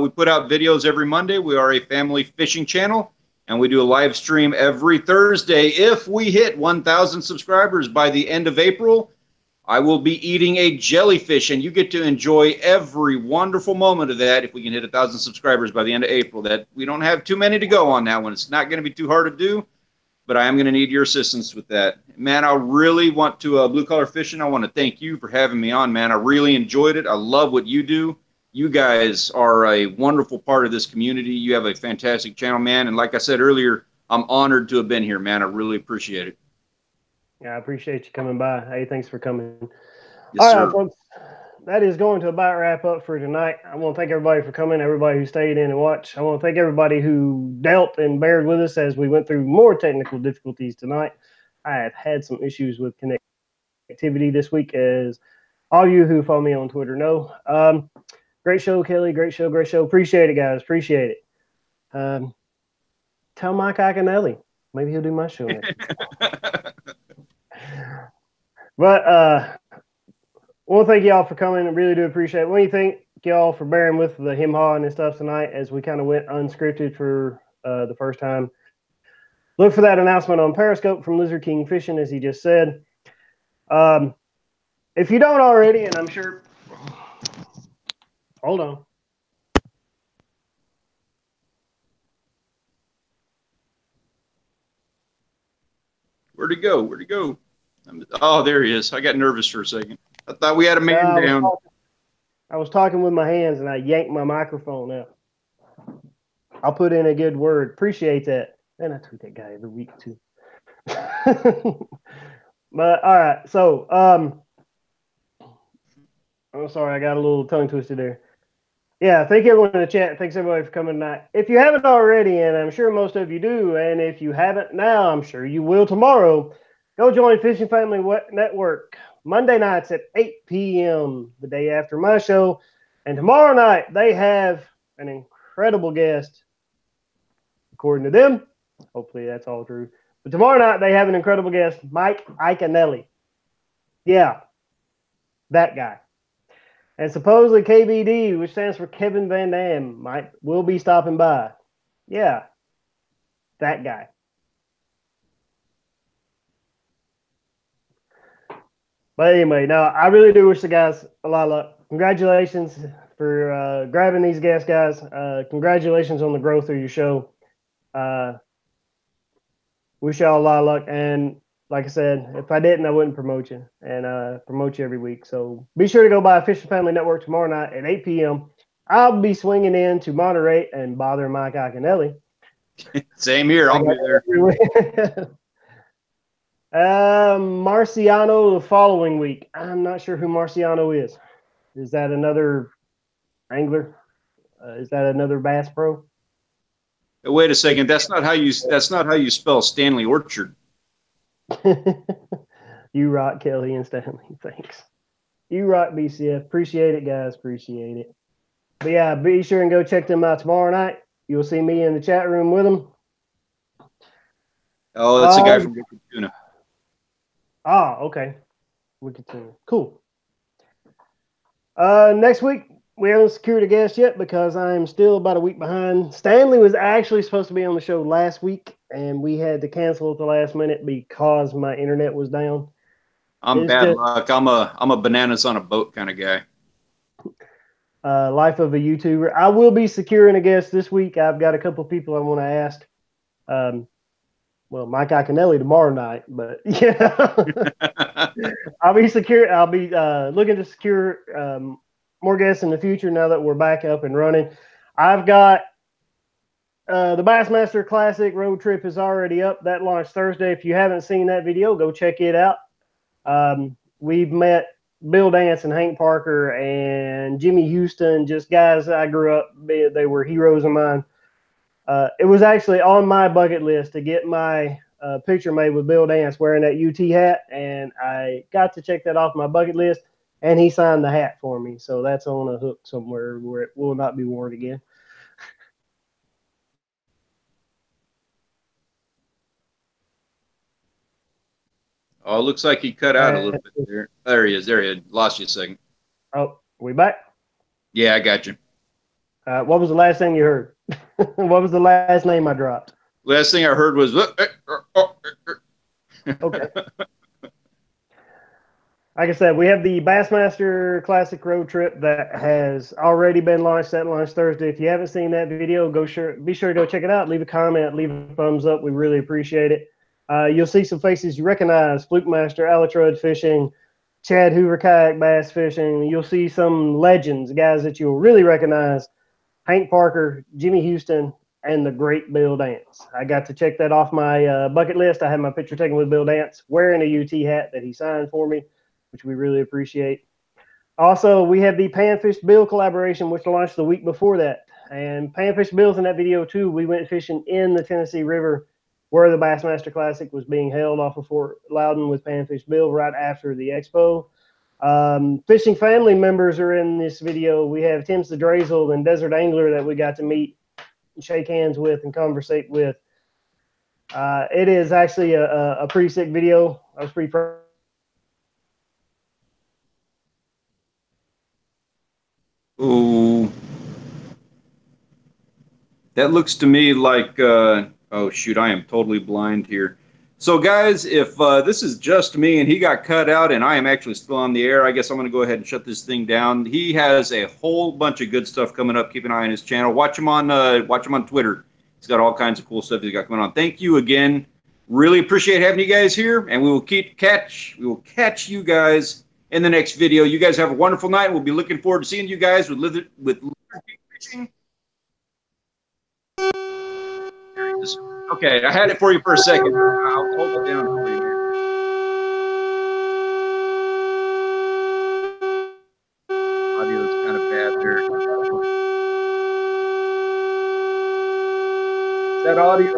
put out videos every Monday. We are a family fishing channel, and we do a live stream every Thursday. If we hit 1,000 subscribers by the end of April, I will be eating a jellyfish, and you get to enjoy every wonderful moment of that if we can hit 1,000 subscribers by the end of April. That we don't have too many to go on that one. It's not going to be too hard to do, but I am going to need your assistance with that. Man, I really want to, Blue Collar Fishing, I want to thank you for having me on, man. I really enjoyed it. I love what you do. You guys are a wonderful part of this community. You have a fantastic channel, man. And like I said earlier, I'm honored to have been here, man. I really appreciate it. Yeah, I appreciate you coming by. Hey, thanks for coming. Yes, All right, sir. folks. That is going to about wrap up for tonight. I want to thank everybody for coming, everybody who stayed in and watched. I want to thank everybody who dealt and bared with us as we went through more technical difficulties tonight. I have had some issues with connectivity this week, as all you who follow me on Twitter know. Great show, Kelly. Great show. Appreciate it, guys. Appreciate it. Tell Mike Iaconelli. Maybe he'll do my show next. But I want to thank y'all for coming. I really do appreciate it. What do you think, y'all, for bearing with the him-hawing and stuff tonight as we kind of went unscripted for the first time? Look for that announcement on Periscope from Lizard King Fishing, as he just said. If you don't already, and I'm sure... Hold on. Where'd he go? Oh, there he is. I got nervous for a second. I thought we had a man down. I was talking with my hands, and I yanked my microphone out. I'll put in a good word. Appreciate that. And I tweet that guy every week, too. But, all right. So, I'm sorry. I got a little tongue twisted there. Yeah, thank everyone in the chat. Thanks, everybody, for coming tonight. If you haven't already, and I'm sure most of you do, and if you haven't now, I'm sure you will tomorrow, go join Fishing Family Network. Monday nights at 8 p.m., the day after my show. And tomorrow night, they have an incredible guest, according to them. Hopefully that's all true. But tomorrow night, they have an incredible guest, Mike Iaconelli. Yeah, that guy. And supposedly KVD, which stands for Kevin Van Dam, will be stopping by. Yeah, that guy. But anyway, no, I really do wish the guys a lot of luck. Congratulations for grabbing these guests, guys. Congratulations on the growth of your show. Wish y'all a lot of luck. And like I said, if I didn't, I wouldn't promote you and promote you every week. So be sure to go by Fish and Family Network tomorrow night at 8 p.m. I'll be swinging in to moderate and bother Mike Iaconelli. Same here. I'll be there. Marciano the following week. I'm not sure who Marciano is. Is that another angler? Is that another bass pro? Wait a second. That's not how you spell Stanley Orchard. You rock, Kelly and Stanley. Thanks. You rock, BCF. Appreciate it, guys. Appreciate it. But yeah, be sure and go check them out tomorrow night. You'll see me in the chat room with them. Oh, that's a guy from Wicked Tuna. Ah, okay. Wicked Tuna. Cool. Next week, we haven't secured a guest yet because I'm still about a week behind. Stanley was actually supposed to be on the show last week, and we had to cancel at the last minute because my internet was down. I'm bad luck. I'm a bananas on a boat kind of guy. Life of a YouTuber. I will be securing a guest this week. I've got a couple of people I want to ask. Well, Mike Iaconelli tomorrow night, but yeah, I'll be looking to secure more guests in the future now that we're back up and running. I've got the Bassmaster Classic road trip is already up. That launched Thursday. If you haven't seen that video, go check it out. We've met Bill Dance and Hank Parker and Jimmy Houston, just guys I grew up. They were heroes of mine. It was actually on my bucket list to get my picture made with Bill Dance wearing that UT hat, and I got to check that off my bucket list, and he signed the hat for me. So that's on a hook somewhere where it will not be worn again. Oh, it looks like he cut out a little bit there. There he is. There he is. Lost you a second. Oh, we back? Yeah, I got you. What was the last thing you heard? What was the last name I dropped? Last thing I heard was. Okay. Like I said, we have the Bassmaster Classic road trip that has already been launched. That launched Thursday. If you haven't seen that video, be sure to go check it out. Leave a comment, leave a thumbs up. We really appreciate it. You'll see some faces you recognize: Fluke Master, Alatrud Fishing, Chad Hoover Kayak Bass Fishing. You'll see some legends, guys that you'll really recognize: Hank Parker, Jimmy Houston, and the great Bill Dance. I got to check that off my bucket list. I had my picture taken with Bill Dance wearing a UT hat that he signed for me, which we really appreciate. Also, we have the Panfish Bill collaboration, which launched the week before that. And Panfish Bill's in that video too. We went fishing in the Tennessee River where the Bassmaster Classic was being held off of Fort Loudon with Panfish Bill right after the expo. Fishing family members are in this video. We have Tim's the Drazel and Desert Angler that we got to meet, shake hands with, and conversate with. It is actually a pretty sick video. I was pretty proud. Ooh. That looks to me like, oh shoot, I am totally blind here. So guys, if this is just me and he got cut out and I am actually still on the air, I guess I'm going to go ahead and shut this thing down. He has a whole bunch of good stuff coming up. Keep an eye on his channel. Watch him on Twitter. He's got all kinds of cool stuff he's got going on. Thank you again. Really appreciate having you guys here, and we will catch you guys in the next video. You guys have a wonderful night. We'll be looking forward to seeing you guys with Lizard Fishing. Okay, I had it for you for a second. I'll hold it down for you. Audio is kind of bad there. Is that audio?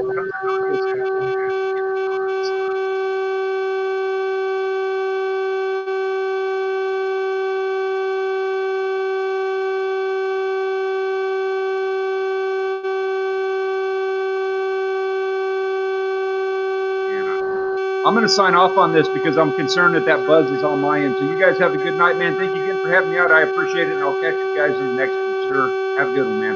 I'm going to sign off on this because I'm concerned that that buzz is on my end. So you guys have a good night, man. Thank you again for having me out. I appreciate it, and I'll catch you guys in the next one, sir. Have a good one, man.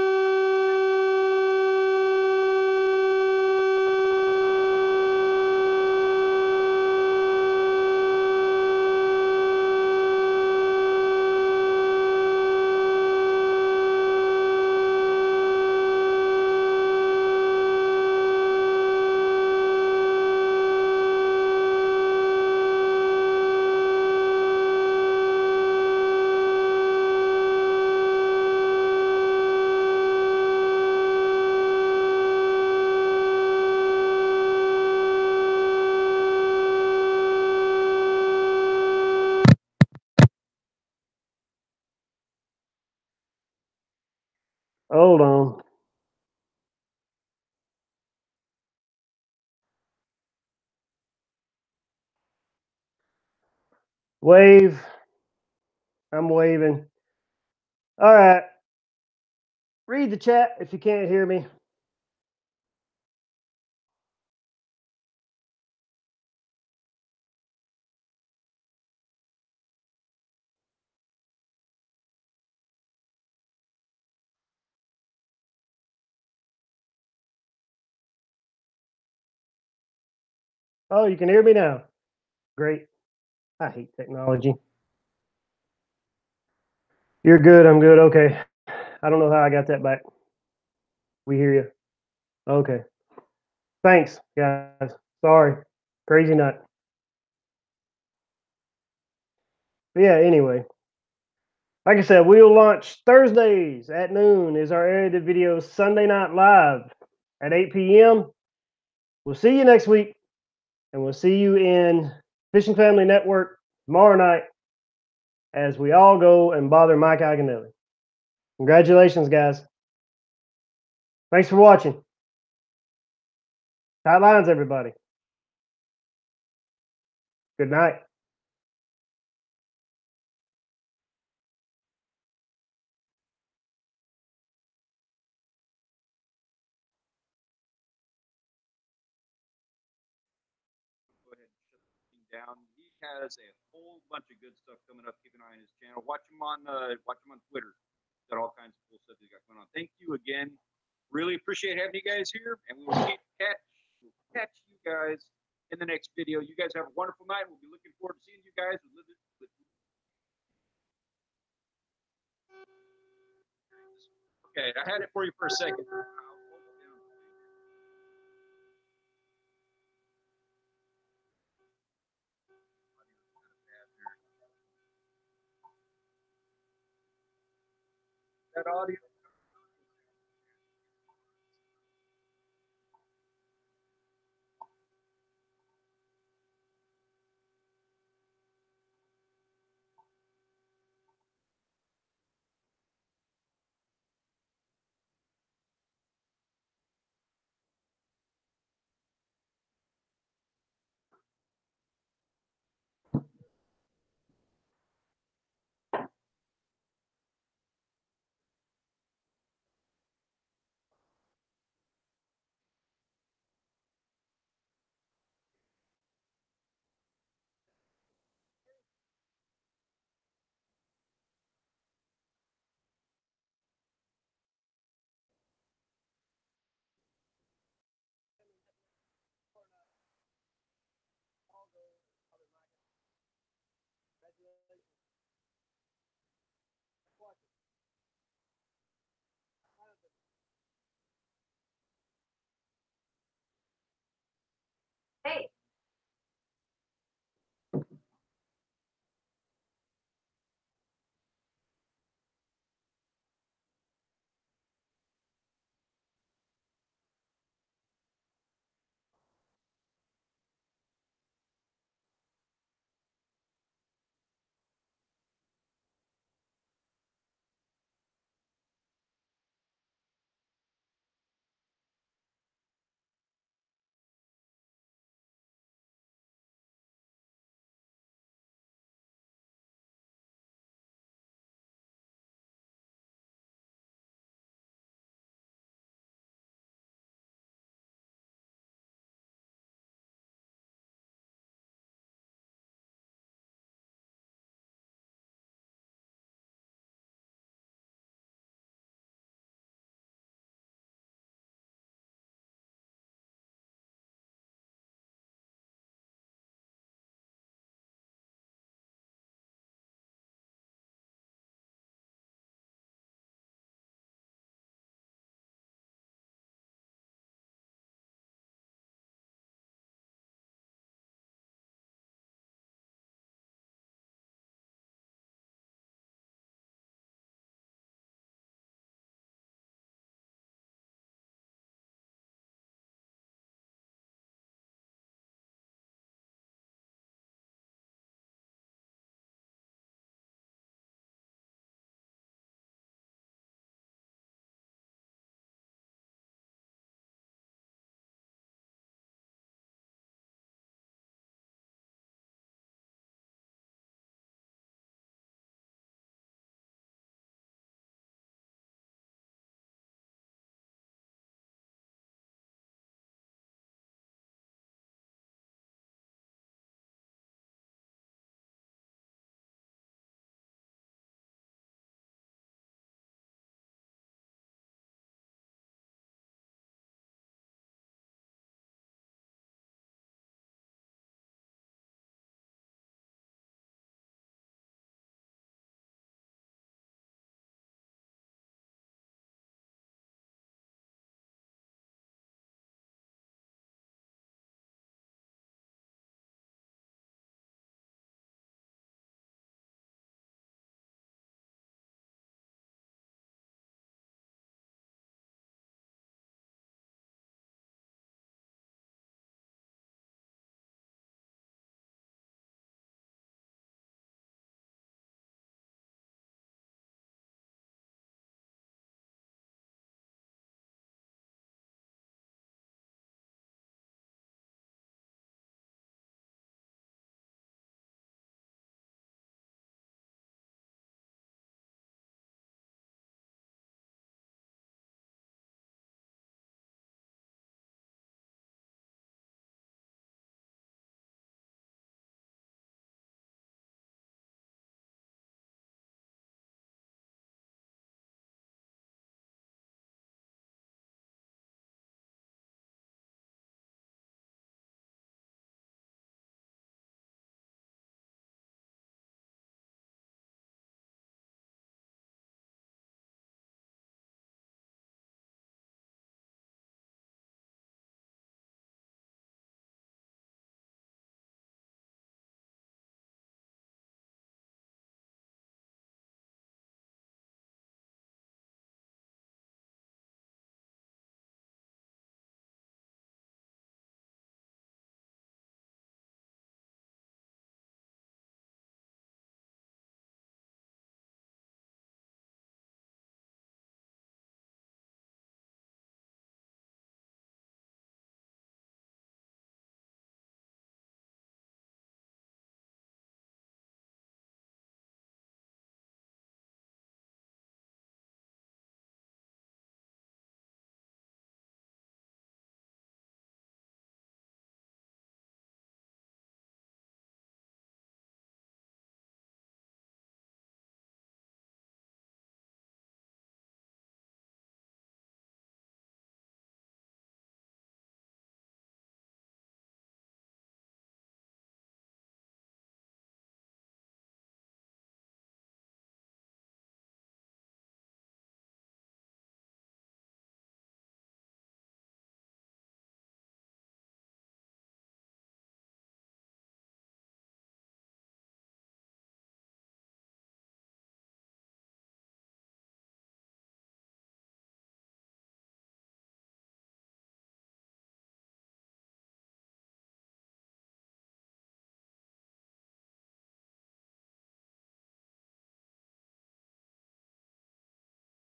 Hold on. Wave. I'm waving. All right. Read the chat if you can't hear me. Oh, you can hear me now. Great. I hate technology. You're good. I'm good. Okay. I don't know how I got that back. We hear you. Okay. Thanks, guys. Sorry. Crazy nut. But yeah, anyway. Like I said, we'll launch Thursdays at noon is our edited video. Sunday Night Live at 8 p.m. We'll see you next week. And we'll see you in Fishing Family Network tomorrow night as we all go and bother Mike Iaconelli. Congratulations, guys. Thanks for watching. Tight lines, everybody. Good night. Go ahead and shut the thing down. He has a whole bunch of good stuff coming up. Keep an eye on his channel. Watch him on Twitter. He's got all kinds of cool stuff he's got going on. Thank you again. Really appreciate having you guys here, and we'll catch you guys in the next video. You guys have a wonderful night. We'll be looking forward to seeing you guys. Okay, I had it for you for a second. That audio.